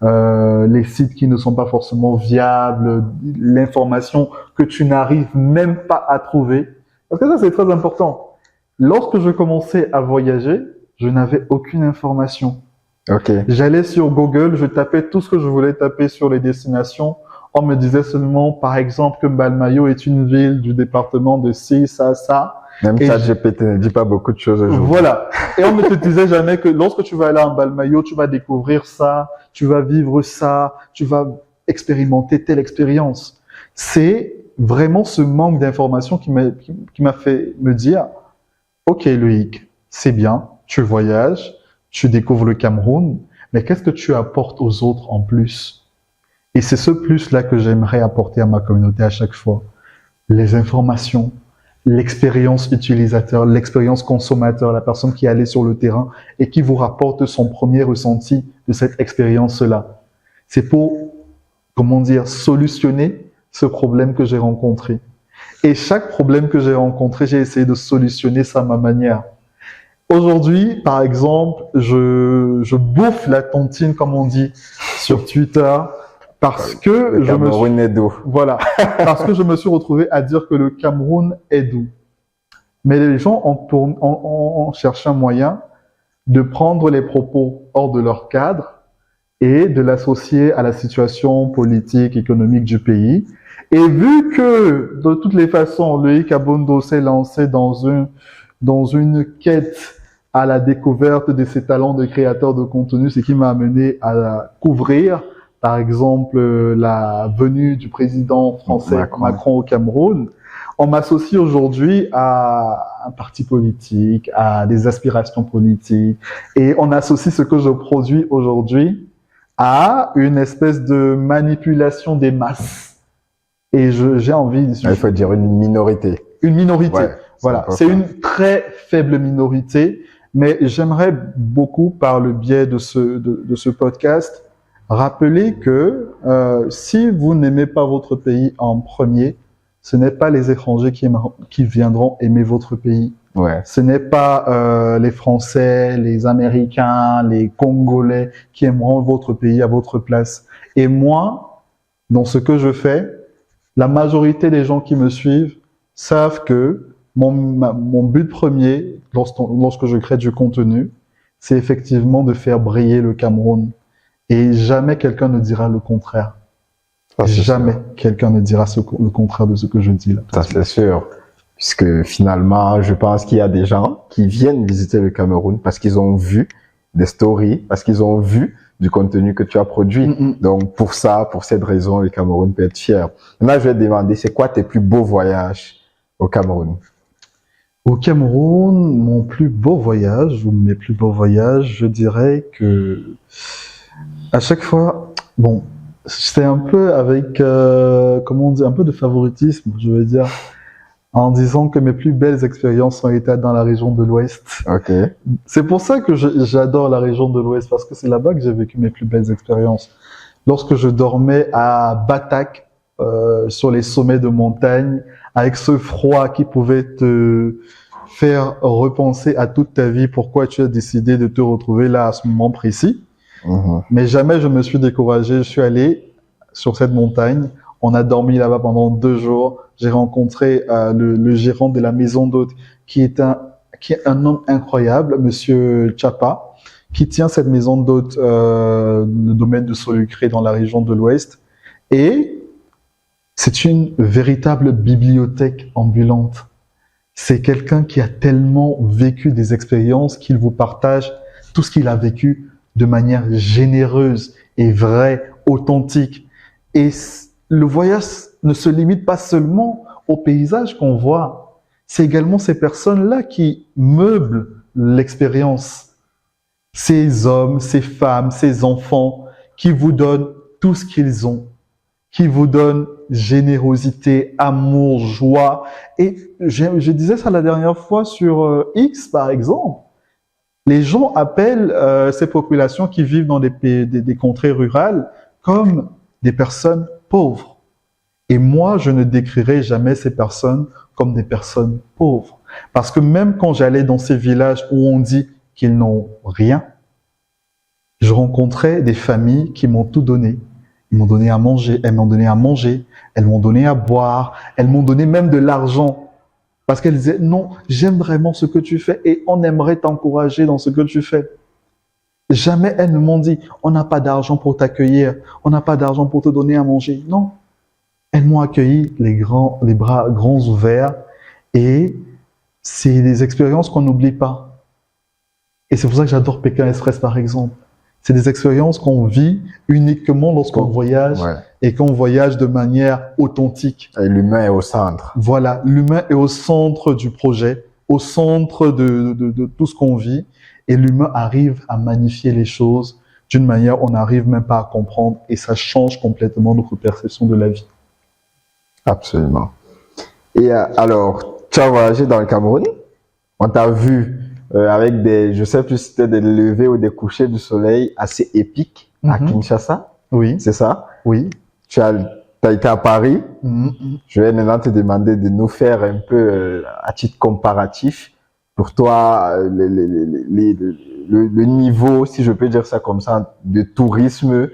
les sites qui ne sont pas forcément viables, l'information que tu n'arrives même pas à trouver. Parce que ça, c'est très important. Lorsque je commençais à voyager, je n'avais aucune information. Ok. J'allais sur Google, je tapais tout ce que je voulais taper sur les destinations. On me disait seulement, par exemple, que Mbalmayo est une ville du département de ci, ça. Même Et ChatGPT ne dit pas beaucoup de choses aujourd'hui. Voilà. Et on ne te disait jamais que lorsque tu vas aller en Mbalmayo, tu vas découvrir ça, tu vas vivre ça, tu vas expérimenter telle expérience. C'est vraiment ce manque d'information qui m'a fait me dire, OK, Loïc, c'est bien, tu voyages, tu découvres le Cameroun, mais qu'est-ce que tu apportes aux autres en plus? Et c'est ce plus-là que j'aimerais apporter à ma communauté à chaque fois. Les informations, l'expérience utilisateur, l'expérience consommateur, la personne qui est allée sur le terrain et qui vous rapporte son premier ressenti de cette expérience-là. C'est pour, comment dire, solutionner ce problème que j'ai rencontré. Et chaque problème que j'ai rencontré, j'ai essayé de solutionner ça à ma manière. Aujourd'hui, par exemple, je bouffe la tontine, comme on dit sur Twitter, parce que Cameroun est doux. Voilà, parce que je me suis retrouvé à dire que le Cameroun est doux. Mais les gens ont cherché un moyen de prendre les propos hors de leur cadre et de l'associer à la situation politique, économique du pays. Et vu que, de toutes les façons, Loïc Abondo s'est lancé dans une quête à la découverte de ses talents de créateur de contenu, ce qui m'a amené à couvrir, par exemple, la venue du président français Macron au Cameroun. On m'associe aujourd'hui à un parti politique, à des aspirations politiques, et on associe ce que je produis aujourd'hui à une espèce de manipulation des masses. Et j'ai envie... Il faut dire une minorité. Une minorité. Ouais, voilà. C'est une très faible minorité, mais j'aimerais beaucoup, par le biais de ce podcast, rappeler que si vous n'aimez pas votre pays en premier, ce n'est pas les étrangers qui viendront aimer votre pays. Ouais. Ce n'est pas les Français, les Américains, les Congolais qui aimeront votre pays à votre place. Et moi, dans ce que je fais, la majorité des gens qui me suivent savent que mon but premier, lorsque je crée du contenu, c'est effectivement de faire briller le Cameroun. Et jamais quelqu'un ne dira le contraire. Jamais quelqu'un ne dira le contraire de ce que je dis là. Ça, c'est sûr. Puisque finalement, je pense qu'il y a des gens qui viennent visiter le Cameroun parce qu'ils ont vu des stories, parce qu'ils ont vu du contenu que tu as produit. Donc, pour cette raison, le Cameroun peut être fier. Maintenant, je vais te demander, c'est quoi tes plus beaux voyages au Cameroun? Au Cameroun, mon plus beau voyage, ou mes plus beaux voyages, je dirais que à chaque fois, bon, c'est un peu avec, comment on dit, un peu de favoritisme, je veux dire, en disant que mes plus belles expériences ont été dans la région de l'Ouest. Ok. C'est pour ça que j'adore la région de l'Ouest, parce que c'est là-bas que j'ai vécu mes plus belles expériences. Lorsque je dormais à Batak, sur les sommets de montagne, avec ce froid qui pouvait te faire repenser à toute ta vie pourquoi tu as décidé de te retrouver là à ce moment précis. Mais jamais je me suis découragé. Je suis allé sur cette montagne. On a dormi là-bas pendant 2 jours. J'ai rencontré le gérant de la maison d'hôte qui est un homme incroyable, Monsieur Chapa, qui tient cette maison d'hôte, le domaine de Solucré dans la région de l'Ouest. Et c'est une véritable bibliothèque ambulante. C'est quelqu'un qui a tellement vécu des expériences qu'il vous partage tout ce qu'il a vécu de manière généreuse et vraie, authentique. Et le voyage ne se limite pas seulement aux paysages qu'on voit. C'est également ces personnes-là qui meublent l'expérience. Ces hommes, ces femmes, ces enfants qui vous donnent tout ce qu'ils ont, qui vous donnent générosité, amour, joie. Et je disais ça la dernière fois sur X, par exemple. Les gens appellent ces populations qui vivent dans des contrées rurales comme des personnes pauvres. Et moi, je ne décrirai jamais ces personnes comme des personnes pauvres. Parce que même quand j'allais dans ces villages où on dit qu'ils n'ont rien, je rencontrais des familles qui m'ont tout donné. Ils m'ont donné à manger, elles m'ont donné à manger, elles m'ont donné à boire, elles m'ont donné même de l'argent. Parce qu'elles disaient, non, j'aime vraiment ce que tu fais et on aimerait t'encourager dans ce que tu fais. Jamais elles ne m'ont dit, on n'a pas d'argent pour t'accueillir, on n'a pas d'argent pour te donner à manger. Non. Elles m'ont accueilli les bras grands ouverts et c'est des expériences qu'on n'oublie pas. Et c'est pour ça que j'adore Pékin Express par exemple. C'est des expériences qu'on vit uniquement lorsqu'on voyage et qu'on voyage de manière authentique. Et l'humain est au centre. Voilà, l'humain est au centre du projet, au centre de tout ce qu'on vit. Et l'humain arrive à magnifier les choses d'une manière on n'arrive même pas à comprendre. Et ça change complètement notre perception de la vie. Absolument. Et alors, tu as voyagé dans le Cameroun. On t'a vu avec des, je sais plus si c'était des levées ou des couchers du soleil assez épiques à Kinshasa. Oui. C'est ça? Oui. Tu as été à Paris. Je vais maintenant te demander de nous faire un peu, à titre comparatif, pour toi, le niveau, si je peux dire ça comme ça, de tourisme,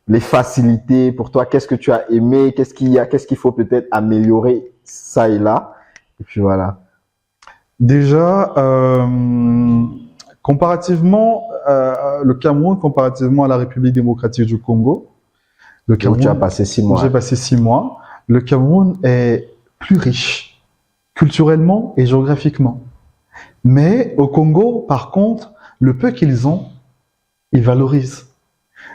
les facilités. Pour toi, qu'est-ce que tu as aimé? Qu'est-ce qu'il faut peut-être améliorer ça et là? Et puis voilà. Déjà, comparativement, le Cameroun, comparativement à la République démocratique du Congo, le Cameroun, où tu as passé 6 mois. J'ai passé 6 mois. Le Cameroun est plus riche, culturellement et géographiquement. Mais au Congo, par contre, le peu qu'ils ont, ils valorisent.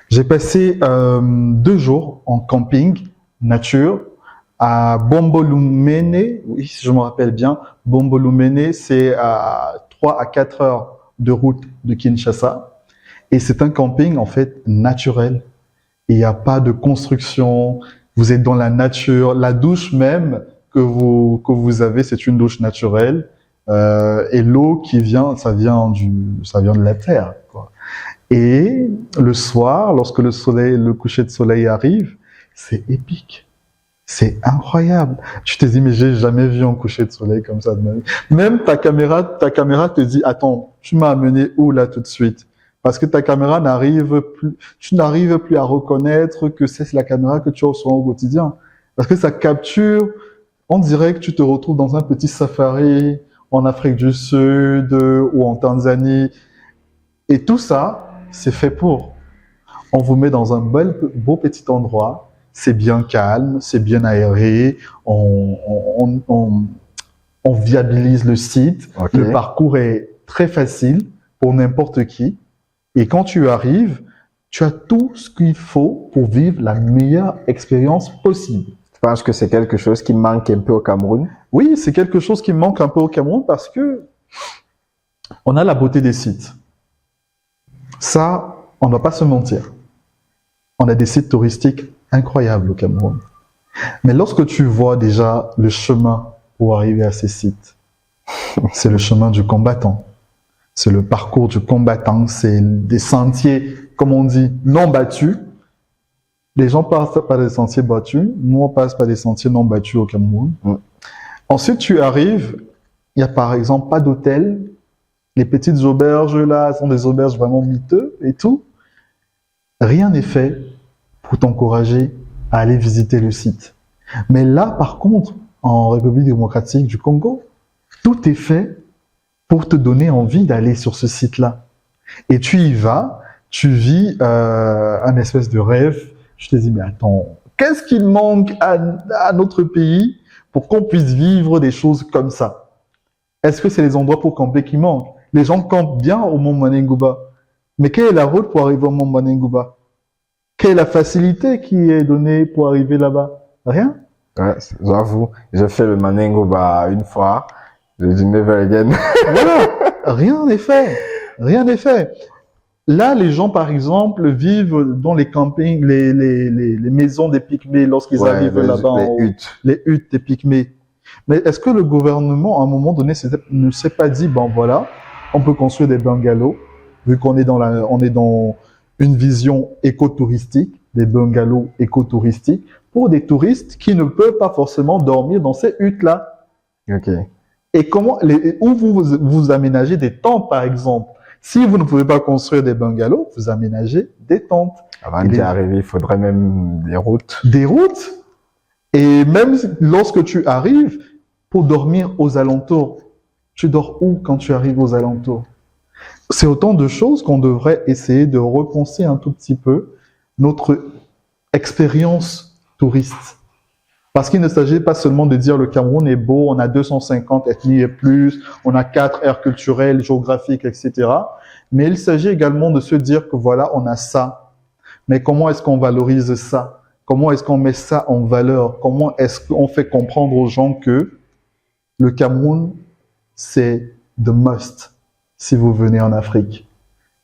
J'ai passé 2 jours en camping, nature, à Bombolumene, oui, si je me rappelle bien, Bombolumene, c'est à 3 à 4 heures de route de Kinshasa. Et c'est un camping, en fait, naturel. Il n'y a pas de construction, vous êtes dans la nature. La douche même que vous avez, c'est une douche naturelle. Et l'eau qui vient, ça vient de la terre, quoi. Et le soir, lorsque le coucher de soleil arrive, c'est épique. C'est incroyable. Tu te dis, mais j'ai jamais vu un coucher de soleil comme ça de ma vie. Même ta caméra te dit, attends, tu m'as amené où là tout de suite? Parce que ta caméra tu n'arrives plus à reconnaître que c'est la caméra que tu as au quotidien. Parce que ça capture, on dirait que tu te retrouves dans un petit safari en Afrique du Sud ou en Tanzanie. Et tout ça, c'est fait pour. On vous met dans un beau petit endroit. C'est bien calme, c'est bien aéré, on viabilise le site, le parcours est très facile pour n'importe qui. Et quand tu arrives, tu as tout ce qu'il faut pour vivre la meilleure expérience possible. Je pense que c'est quelque chose qui manque un peu au Cameroun. Oui, c'est quelque chose qui manque un peu au Cameroun parce que on a la beauté des sites. Ça, on ne va pas se mentir. On a des sites touristiques incroyables au Cameroun. Mais lorsque tu vois déjà le chemin pour arriver à ces sites, c'est le chemin du combattant. C'est le parcours du combattant. C'est des sentiers, comme on dit, non battus. Les gens passent par des sentiers battus. Nous, on passe par des sentiers non battus au Cameroun. Ensuite, tu arrives, il n'y a par exemple pas d'hôtel. Les petites auberges là sont des auberges vraiment miteux et tout. Rien n'est fait pour t'encourager à aller visiter le site. Mais là, par contre, en République démocratique du Congo, tout est fait pour te donner envie d'aller sur ce site-là. Et tu y vas, tu vis un espèce de rêve. Je te dis, mais attends, qu'est-ce qu'il manque à notre pays pour qu'on puisse vivre des choses comme ça? Est-ce que c'est les endroits pour camper qui manquent? Les gens campent bien au Mont Manengouba. Mais quelle est la route pour arriver au Mont Manengouba? Quelle est la facilité qui est donnée pour arriver là-bas? Rien. Ouais, j'avoue, j'ai fait le Manengouba une fois. Je dis never again. Voilà. Rien n'est fait. Rien n'est fait. Là, les gens, par exemple, vivent dans les campings, les maisons des Pygmées lorsqu'ils arrivent là-bas. Les huttes des Pygmées. Mais est-ce que le gouvernement, à un moment donné, ne s'est pas dit, bon voilà, on peut construire des bungalows, vu qu'on est dans une vision écotouristique, des bungalows écotouristiques, pour des touristes qui ne peuvent pas forcément dormir dans ces huttes-là. Ok. Et où vous aménagez des tentes, par exemple. Si vous ne pouvez pas construire des bungalows, vous aménagez des tentes. Avant d'y arriver, il faudrait même des routes. Des routes. Et même lorsque tu arrives, pour dormir aux alentours, tu dors où quand tu arrives aux alentours? C'est autant de choses qu'on devrait essayer de repenser un tout petit peu notre expérience touriste. Parce qu'il ne s'agit pas seulement de dire le Cameroun est beau, on a 250 ethnies et plus, on a 4 aires culturelles, géographiques, etc. Mais il s'agit également de se dire que voilà, on a ça. Mais comment est-ce qu'on valorise ça? Comment est-ce qu'on met ça en valeur? Comment est-ce qu'on fait comprendre aux gens que le Cameroun, c'est the must si vous venez en Afrique?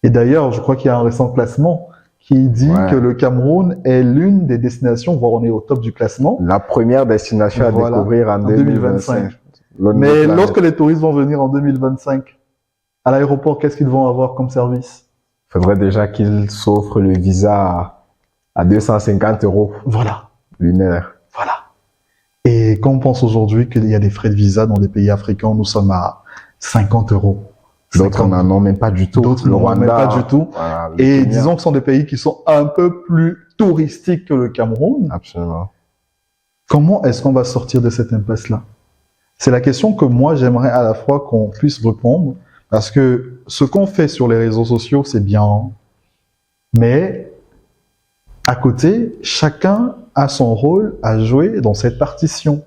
Et d'ailleurs, je crois qu'il y a un récent classement qui dit que le Cameroun est l'une des destinations, voire on est au top du classement. La première destination à découvrir en 2025. Mais lorsque les touristes vont venir en 2025, à l'aéroport, qu'est-ce qu'ils vont avoir comme service? Il faudrait déjà qu'ils s'offrent le visa à 250 € lunaire. Voilà. Et quand on pense aujourd'hui qu'il y a des frais de visa dans des pays africains, nous sommes à 50 €. D'autres n'en ont même pas du tout. D'autres n'en ont même pas du tout. Voilà, et disons que ce sont des pays qui sont un peu plus touristiques que le Cameroun. Absolument. Comment est-ce qu'on va sortir de cette impasse-là? C'est la question que moi, j'aimerais à la fois qu'on puisse répondre, parce que ce qu'on fait sur les réseaux sociaux, c'est bien, mais à côté, chacun a son rôle à jouer dans cette partition.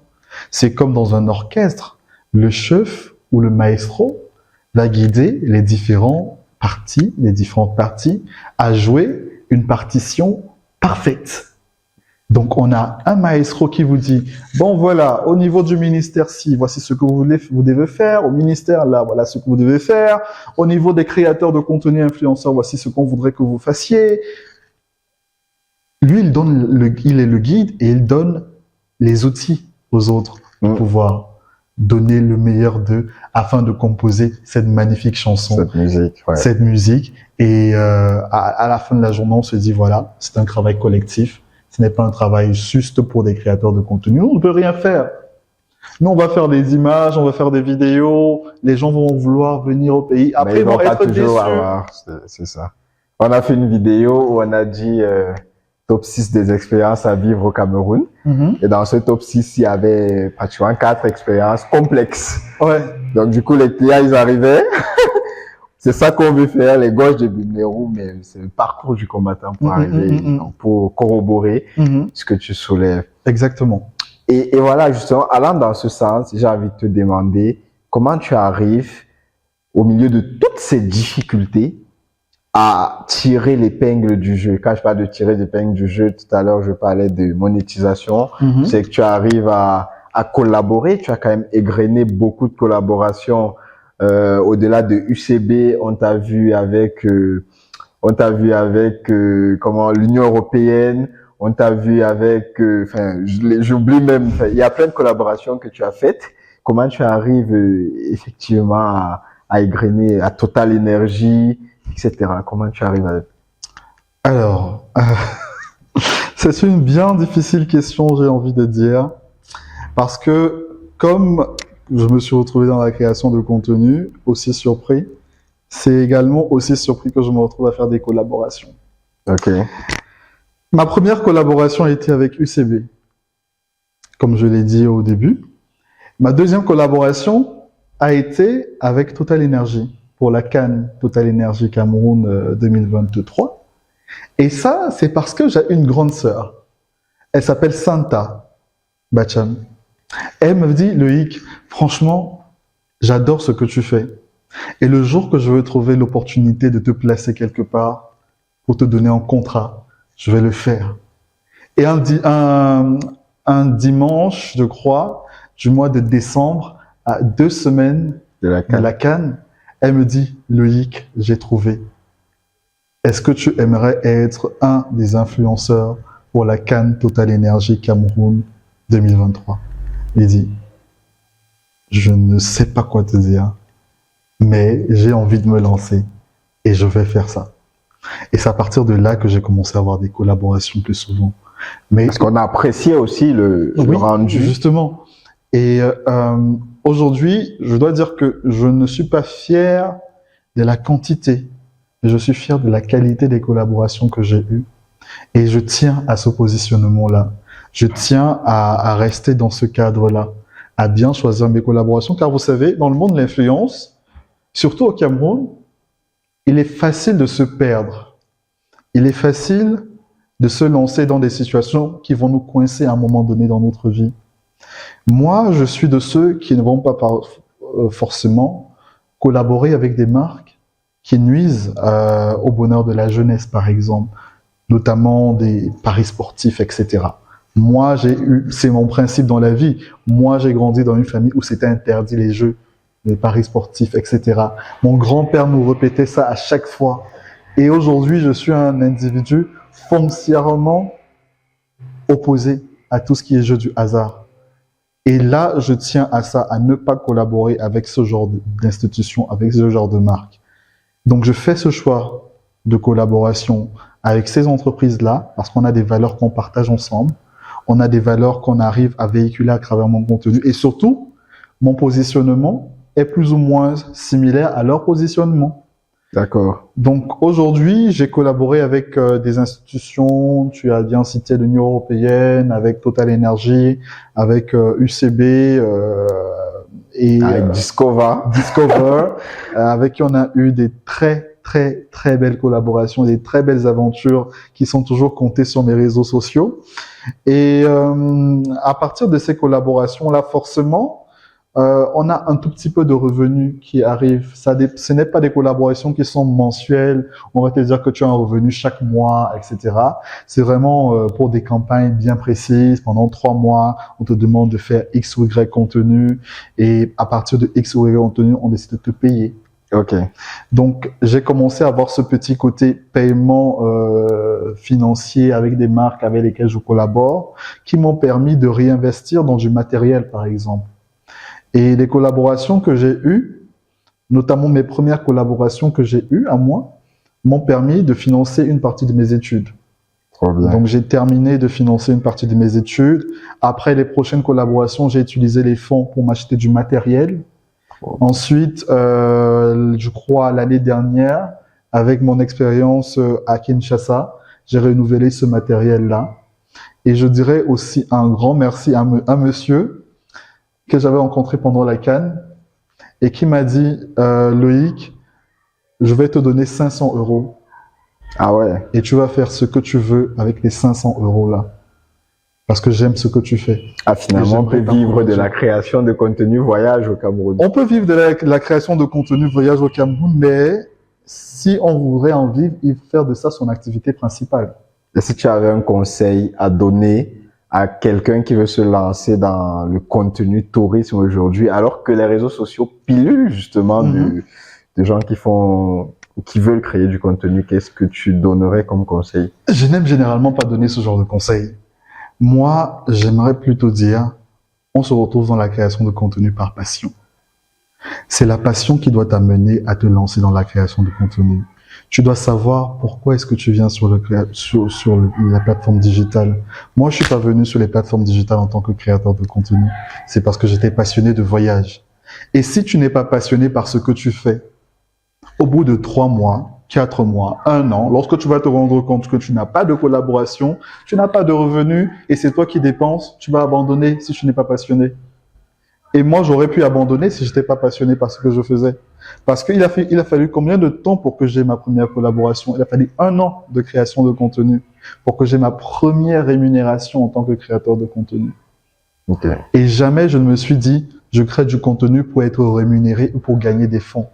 C'est comme dans un orchestre. Le chef ou le maestro va guider les différentes parties à jouer une partition parfaite. Donc, on a un maestro qui vous dit, bon, voilà, au niveau du ministère, voici ce que vous devez faire. Au ministère, là, voilà ce que vous devez faire. Au niveau des créateurs de contenu influenceurs, voici ce qu'on voudrait que vous fassiez. Lui, il est le guide et il donne les outils aux autres pour pouvoir donner le meilleur d'eux afin de composer cette magnifique chanson. Cette musique. Et à la fin de la journée, on se dit, voilà, c'est un travail collectif. Ce n'est pas un travail juste pour des créateurs de contenu. On ne peut rien faire. Nous, on va faire des images, on va faire des vidéos. Les gens vont vouloir venir au pays. Après, ils vont être déçus. C'est ça. On a fait une vidéo où on a dit top 6 des expériences à vivre au Cameroun. Et dans ce top 6, il y avait pratiquement 4 expériences complexes. Ouais. Donc, du coup, les clients, ils arrivaient. C'est ça qu'on veut faire, les gauches de Bimlerou, mais c'est le parcours du combattant pour arriver, donc pour corroborer ce que tu soulèves. Exactement. Et voilà, justement, allant dans ce sens, j'ai envie de te demander comment tu arrives, au milieu de toutes ces difficultés, à tirer l'épingle du jeu. Quand je parle de tirer l'épingle du jeu, tout à l'heure, je parlais de monétisation. C'est que tu arrives à collaborer. Tu as quand même égrené beaucoup de collaborations. Au-delà de UCB, on t'a vu avec l'Union européenne. On t'a vu avec, j'oublie même. Il y a plein de collaborations que tu as faites. Comment tu arrives effectivement à égrener à Total Energy, etc. Comment tu arrives à... Alors, c'est une bien difficile question, j'ai envie de dire, parce que comme je me suis retrouvé dans la création de contenu, aussi surpris, c'est également aussi surpris que je me retrouve à faire des collaborations. Ok. Ma première collaboration a été avec UCB, comme je l'ai dit au début. Ma deuxième collaboration a été avec Total Energy, pour la CAN Total Energy Cameroun 2023. Et ça, c'est parce que j'ai une grande sœur. Elle s'appelle Santa Bacham. Elle me dit, Loïc, franchement, j'adore ce que tu fais. Et le jour que je veux trouver l'opportunité de te placer quelque part pour te donner un contrat, je vais le faire. Et un dimanche, je crois, du mois de décembre, à 2 semaines de la CAN, elle me dit, Loïc, j'ai trouvé. Est-ce que tu aimerais être un des influenceurs pour la CAN Total Energy Cameroun 2023? Il dit, je ne sais pas quoi te dire, mais j'ai envie de me lancer et je vais faire ça. Et c'est à partir de là que j'ai commencé à avoir des collaborations plus souvent. Mais parce qu'on a apprécié aussi le rendu. Justement. Et aujourd'hui, je dois dire que je ne suis pas fier de la quantité, mais je suis fier de la qualité des collaborations que j'ai eues. Et je tiens à ce positionnement-là. Je tiens à rester dans ce cadre-là, à bien choisir mes collaborations, car vous savez, dans le monde de l'influence, surtout au Cameroun, il est facile de se perdre. Il est facile de se lancer dans des situations qui vont nous coincer à un moment donné dans notre vie. Moi, je suis de ceux qui ne vont pas forcément collaborer avec des marques qui nuisent au bonheur de la jeunesse, par exemple, notamment des paris sportifs, etc. Moi, c'est mon principe dans la vie. Moi, j'ai grandi dans une famille où c'était interdit les jeux, les paris sportifs, etc. Mon grand-père nous répétait ça à chaque fois. Et aujourd'hui, je suis un individu foncièrement opposé à tout ce qui est jeu du hasard. Et là, je tiens à ça, à ne pas collaborer avec ce genre d'institution, avec ce genre de marque. Donc, je fais ce choix de collaboration avec ces entreprises-là parce qu'on a des valeurs qu'on partage ensemble. On a des valeurs qu'on arrive à véhiculer à travers mon contenu. Et surtout, mon positionnement est plus ou moins similaire à leur positionnement. D'accord. Donc aujourd'hui, j'ai collaboré avec des institutions, tu as bien cité l'Union européenne, avec Total Energy, avec UCB et avec Discover, avec qui on a eu des très belles collaborations, des très belles aventures qui sont toujours comptées sur mes réseaux sociaux. Et à partir de ces collaborations-là, forcément, on a un tout petit peu de revenus qui arrivent. Ce n'est pas des collaborations qui sont mensuelles. On va te dire que tu as un revenu chaque mois, etc. C'est vraiment pour des campagnes bien précises. Pendant 3 mois, on te demande de faire X ou Y contenu. Et à partir de X ou Y contenu, on décide de te payer. Ok. Donc, j'ai commencé à avoir ce petit côté paiement financier avec des marques avec lesquelles je collabore, qui m'ont permis de réinvestir dans du matériel, par exemple. Et les collaborations que j'ai eues, notamment mes premières collaborations que j'ai eues à moi, m'ont permis de financer une partie de mes études. Trop bien. Donc, j'ai terminé de financer une partie de mes études. Après les prochaines collaborations, j'ai utilisé les fonds pour m'acheter du matériel. Ensuite, je crois l'année dernière, avec mon expérience à Kinshasa, j'ai renouvelé ce matériel-là. Et je dirais aussi un grand merci à un monsieur que j'avais rencontré pendant la CAN et qui m'a dit Loïc, je vais te donner 500 €. Ah ouais. Et tu vas faire ce que tu veux avec les 500 € là. Parce que j'aime ce que tu fais. Ah, finalement, on peut vivre de la création de contenu voyage au Cameroun. On peut vivre de la création de contenu voyage au Cameroun, mais si on voudrait en vivre, il faut faire de ça son activité principale. Et si tu avais un conseil à donner à quelqu'un qui veut se lancer dans le contenu tourisme aujourd'hui, alors que les réseaux sociaux pilulent justement de gens qui veulent créer du contenu, qu'est-ce que tu donnerais comme conseil? Je n'aime généralement pas donner ce genre de conseils. Moi, j'aimerais plutôt dire, on se retrouve dans la création de contenu par passion. C'est la passion qui doit t'amener à te lancer dans la création de contenu. Tu dois savoir pourquoi est-ce que tu viens sur la plateforme digitale. Moi, je suis pas venu sur les plateformes digitales en tant que créateur de contenu. C'est parce que j'étais passionné de voyage. Et si tu n'es pas passionné par ce que tu fais, au bout de 3 mois, 4 mois, 1 an, lorsque tu vas te rendre compte que tu n'as pas de collaboration, tu n'as pas de revenus et c'est toi qui dépenses, tu vas abandonner si tu n'es pas passionné. Et moi, j'aurais pu abandonner si j'étais pas passionné par ce que je faisais. Parce qu'il a fallu combien de temps pour que j'ai ma première collaboration? Il a fallu 1 an de création de contenu pour que j'ai ma première rémunération en tant que créateur de contenu. Okay. Et jamais je ne me suis dit, je crée du contenu pour être rémunéré ou pour gagner des fonds.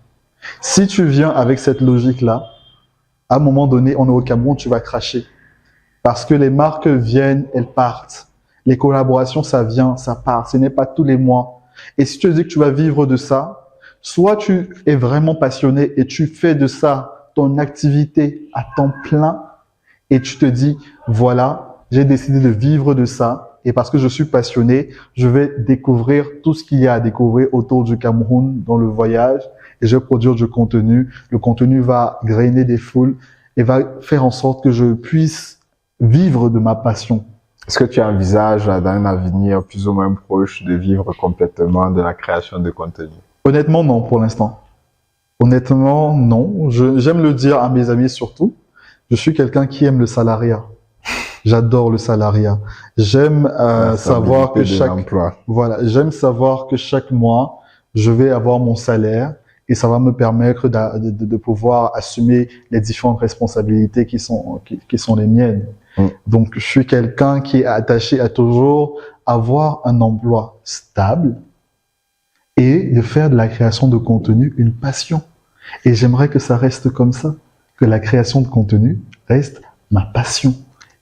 Si tu viens avec cette logique-là, à un moment donné, on est au Cameroun, tu vas cracher. Parce que les marques viennent, elles partent. Les collaborations, ça vient, ça part. Ce n'est pas tous les mois. Et si tu te dis que tu vas vivre de ça, soit tu es vraiment passionné et tu fais de ça ton activité à temps plein et tu te dis, voilà, j'ai décidé de vivre de ça et parce que je suis passionné, je vais découvrir tout ce qu'il y a à découvrir autour du Cameroun dans le voyage et je vais produire du contenu. Le contenu va grainer des foules et va faire en sorte que je puisse vivre de ma passion. Est-ce que tu envisages dans un avenir plus ou moins proche de vivre complètement de la création de contenu? Honnêtement, non, pour l'instant. Honnêtement, non. J'aime le dire à mes amis surtout. Je suis quelqu'un qui aime le salariat. J'adore le salariat. J'aime savoir que j'aime savoir que chaque mois, je vais avoir mon salaire et ça va me permettre de pouvoir assumer les différentes responsabilités qui sont les miennes. Donc, je suis quelqu'un qui est attaché à toujours avoir un emploi stable et de faire de la création de contenu une passion. Et j'aimerais que ça reste comme ça, que la création de contenu reste ma passion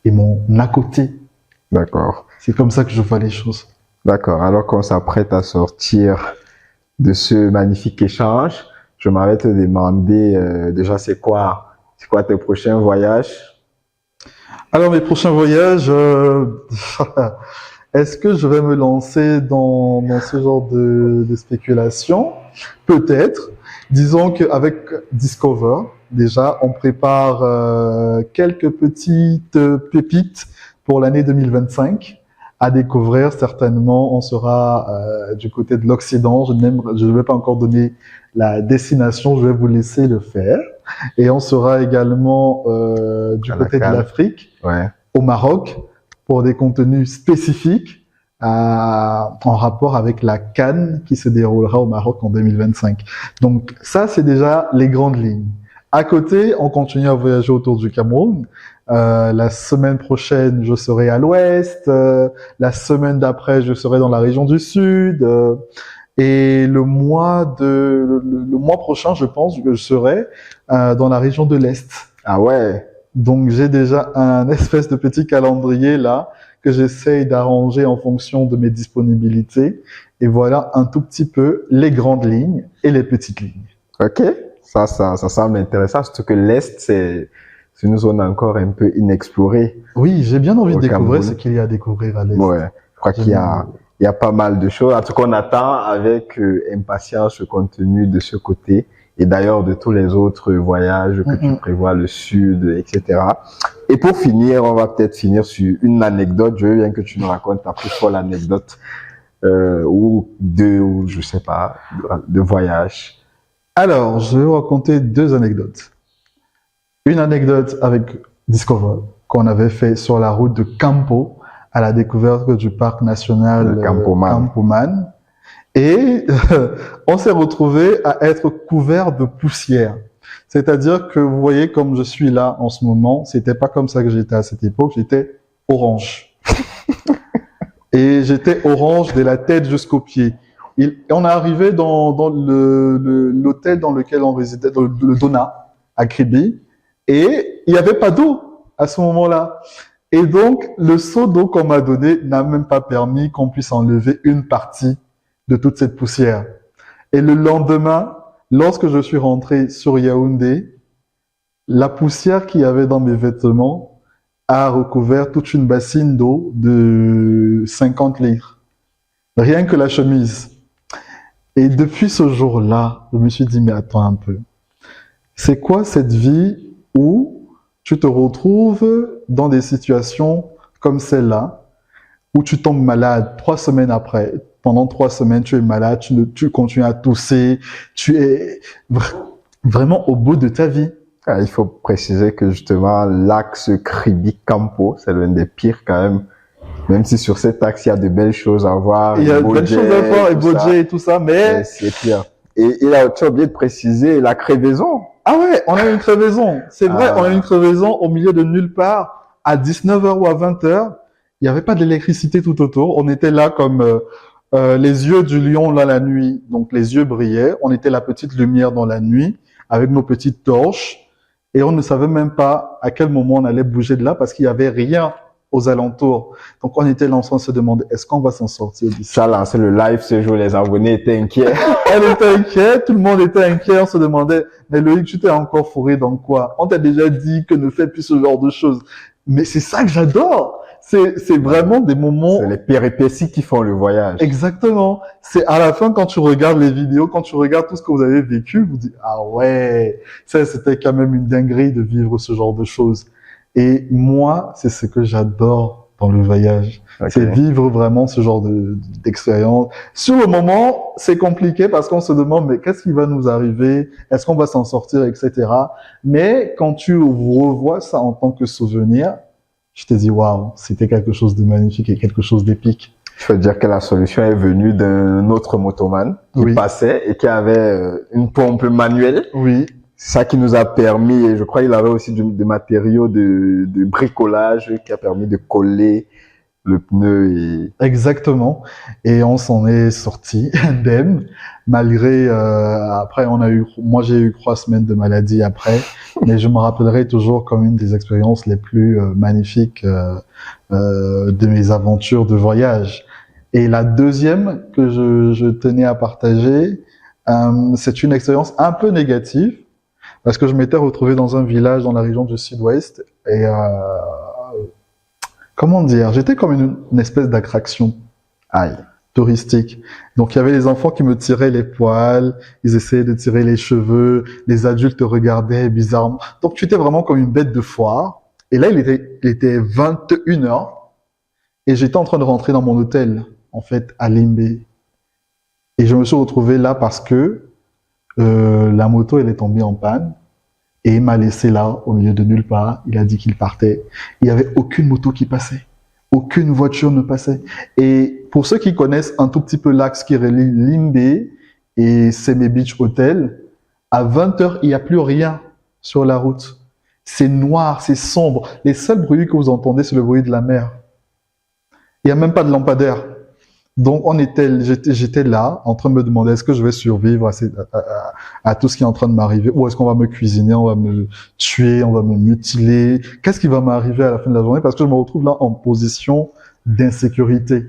et mon à côté. D'accord. C'est comme ça que je vois les choses. D'accord. Alors qu'on s'apprête à sortir de ce magnifique échange, je m'avais te demander déjà c'est quoi tes prochains voyages? Alors mes prochains voyages, est-ce que je vais me lancer dans ce genre de spéculation? Peut-être. Disons qu'avec Discover, déjà, on prépare quelques petites pépites pour l'année 2025 à découvrir. Certainement, on sera du côté de l'Occident. Je ne vais pas encore donner la destination, je vais vous laisser le faire. Et on sera également du côté de l'Afrique, au Maroc, pour des contenus spécifiques en rapport avec la CAN qui se déroulera au Maroc en 2025. Donc ça, c'est déjà les grandes lignes. À côté, on continue à voyager autour du Cameroun. La semaine prochaine, je serai à l'ouest. La semaine d'après, je serai dans la région du sud. Et le mois prochain, je pense que je serai dans la région de l'Est. Ah ouais. Donc j'ai déjà un espèce de petit calendrier là que j'essaye d'arranger en fonction de mes disponibilités. Et voilà un tout petit peu les grandes lignes et les petites lignes. Ok, ça semble intéressant, surtout que l'Est, c'est une zone encore un peu inexplorée. Oui, j'ai bien envie de découvrir ce qu'il y a à découvrir à l'Est. Ouais, je crois qu'il y a pas mal de choses. En tout cas, on attend avec impatience le contenu de ce côté. Et d'ailleurs, de tous les autres voyages que tu prévois, le Sud, etc. Et pour finir, on va peut-être finir sur une anecdote. Je veux bien que tu nous racontes ta plus folle anecdote ou je sais pas, de voyage. Alors, je vais vous raconter deux anecdotes. Une anecdote avec Discover qu'on avait fait sur la route de Campo à la découverte du parc national Campoman. Et on s'est retrouvé à être couvert de poussière. C'est-à-dire que vous voyez comme je suis là en ce moment, c'était pas comme ça que j'étais à cette époque, j'étais orange. Et j'étais orange de la tête jusqu'aux pieds. On est arrivé dans l'hôtel dans lequel on résidait, dans le Dona, à Kribi, et il n'y avait pas d'eau à ce moment-là. Et donc, le seau d'eau qu'on m'a donné n'a même pas permis qu'on puisse enlever une partie de toute cette poussière. Et le lendemain, lorsque je suis rentré sur Yaoundé, la poussière qu'il y avait dans mes vêtements a recouvert toute une bassine d'eau de 50 litres. Rien que la chemise. Et depuis ce jour-là, je me suis dit, mais attends un peu. C'est quoi cette vie où tu te retrouves dans des situations comme celle-là, où tu tombes malade 3 semaines après. Pendant 3 semaines, tu es malade, tu continues à tousser, tu es vraiment au bout de ta vie. Ah, il faut préciser que justement, l'axe Kribi-Campo, c'est l'un des pires quand même. Même si sur cet axe, il y a de belles choses à voir. Il y a de belles choses à voir, et Bodje et tout ça, mais... C'est pire. Et là, tu as oublié de préciser la crevaison. Ah ouais, on a une crevaison. C'est vrai, on a une crevaison au milieu de nulle part, à 19h ou à 20h. Il n'y avait pas d'électricité tout autour. On était là comme les yeux du lion là la nuit. Donc les yeux brillaient. On était la petite lumière dans la nuit avec nos petites torches. Et on ne savait même pas à quel moment on allait bouger de là parce qu'il n'y avait rien aux alentours. Donc on était là en train de se demander, est-ce qu'on va s'en sortir d'ici? Tu as lancé le live ce jour, les abonnés étaient inquiets. On était inquiets, tout le monde était inquiet, on se demandait, mais Loïc, tu t'es encore fourré dans quoi? On t'a déjà dit que ne fais plus ce genre de choses. Mais c'est ça que j'adore. C'est vraiment des moments... C'est les péripéties qui font le voyage. Exactement. C'est à la fin, quand tu regardes les vidéos, quand tu regardes tout ce que vous avez vécu, vous dites, ah ouais, ça c'était quand même une dinguerie de vivre ce genre de choses. Et moi, c'est ce que j'adore dans le voyage. Ok. C'est vivre vraiment ce genre d'expérience. Sur le moment, c'est compliqué parce qu'on se demande, mais qu'est-ce qui va nous arriver? Est-ce qu'on va s'en sortir, etc. Mais quand tu revois ça en tant que souvenir, je te dis, waouh, c'était quelque chose de magnifique et quelque chose d'épique. Je veux dire que la solution est venue d'un autre motoman qui Oui. passait et qui avait une pompe manuelle. Oui, C'est ça qui nous a permis, et je crois qu'il avait aussi des matériaux de bricolage qui a permis de coller le pneu et... exactement. Et on s'en est sorti indemne, malgré, après moi j'ai eu 3 semaines de maladie après, mais je me rappellerai toujours comme une des expériences les plus magnifiques de mes aventures de voyage. Et la deuxième que je tenais à partager, c'est une expérience un peu négative, parce que je m'étais retrouvé dans un village dans la région du Sud-Ouest, et comment dire, j'étais comme une espèce d'attraction Aïe. touristique. Donc il y avait les enfants qui me tiraient les poils, ils essayaient de tirer les cheveux, les adultes te regardaient bizarrement. Donc tu étais vraiment comme une bête de foire. Et là, il était 21h et j'étais en train de rentrer dans mon hôtel, en fait, à Limbé. Et je me suis retrouvé là parce que la moto, elle est tombée en panne. Et il m'a laissé là, au milieu de nulle part. Il a dit qu'il partait. Il n'y avait aucune moto qui passait. Aucune voiture ne passait. Et pour ceux qui connaissent un tout petit peu l'axe qui relie Limbé et Seme Beach Hotel, à 20h, il n'y a plus rien sur la route. C'est noir, c'est sombre. Les seuls bruits que vous entendez, c'est le bruit de la mer. Il n'y a même pas de lampadaire. Donc, j'étais là, en train de me demander, est-ce que je vais survivre à tout ce qui est en train de m'arriver? Ou est-ce qu'on va me cuisiner, on va me tuer, on va me mutiler? Qu'est-ce qui va m'arriver à la fin de la journée? Parce que je me retrouve là en position d'insécurité.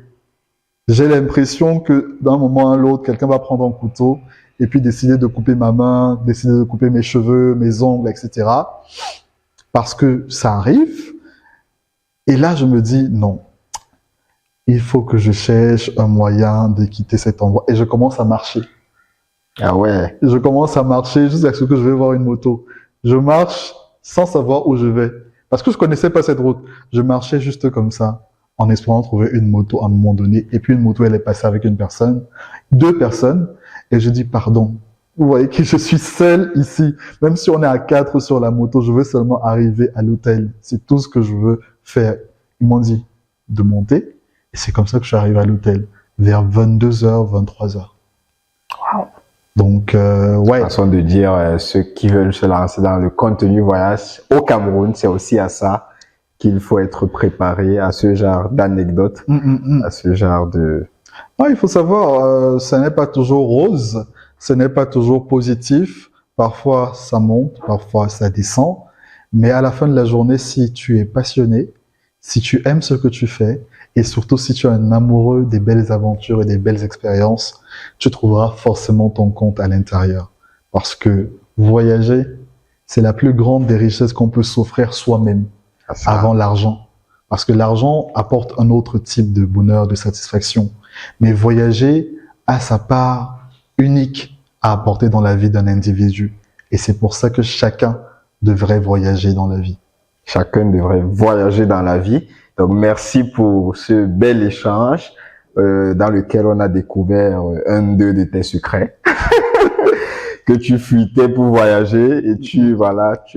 J'ai l'impression que d'un moment à l'autre, quelqu'un va prendre un couteau et puis décider de couper ma main, décider de couper mes cheveux, mes ongles, etc. Parce que ça arrive. Et là, je me dis, non. Il faut que je cherche un moyen de quitter cet endroit. Et je commence à marcher. Ah ouais. Je commence à marcher jusqu'à ce que je vais voir une moto. Je marche sans savoir où je vais. Parce que je connaissais pas cette route. Je marchais juste comme ça, en espérant trouver une moto à un moment donné. Et puis une moto, elle est passée avec une personne, 2 personnes. Et je dis, pardon. Vous voyez que je suis seul ici. Même si on est à 4 sur la moto, je veux seulement arriver à l'hôtel. C'est tout ce que je veux faire. Ils m'ont dit de monter. Et c'est comme ça que je suis arrivé à l'hôtel, vers 22h, 23h. Wow. Donc, ouais. Façon de dire, ceux qui veulent se lancer dans le contenu voyage au Cameroun, c'est aussi à ça qu'il faut être préparé, à ce genre d'anecdotes, à ce genre de... Ouais, il faut savoir, ce n'est pas toujours rose, ce n'est pas toujours positif. Parfois, ça monte, parfois, ça descend. Mais à la fin de la journée, si tu es passionné, si tu aimes ce que tu fais, et surtout, si tu es un amoureux des belles aventures et des belles expériences, tu trouveras forcément ton compte à l'intérieur. Parce que voyager, c'est la plus grande des richesses qu'on peut s'offrir soi-même avant l'argent. Parce que l'argent apporte un autre type de bonheur, de satisfaction. Mais voyager a sa part unique à apporter dans la vie d'un individu. Et c'est pour ça que chacun devrait voyager dans la vie. Chacun devrait voyager dans la vie. Donc, merci pour ce bel échange dans lequel on a découvert un de tes secrets que tu fuitais pour voyager et tu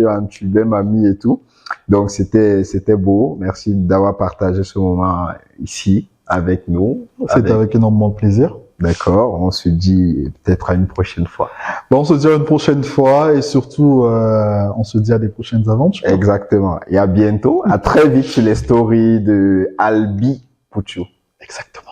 entubais mamie et tout. Donc, c'était beau. Merci d'avoir partagé ce moment ici avec nous. C'était avec énormément de plaisir. D'accord. On se dit peut-être à une prochaine fois. Bon, on se dit à une prochaine fois et surtout, on se dit à des prochaines aventures. Exactement. Et à bientôt. À très vite sur les stories de Albi Puchu. Exactement.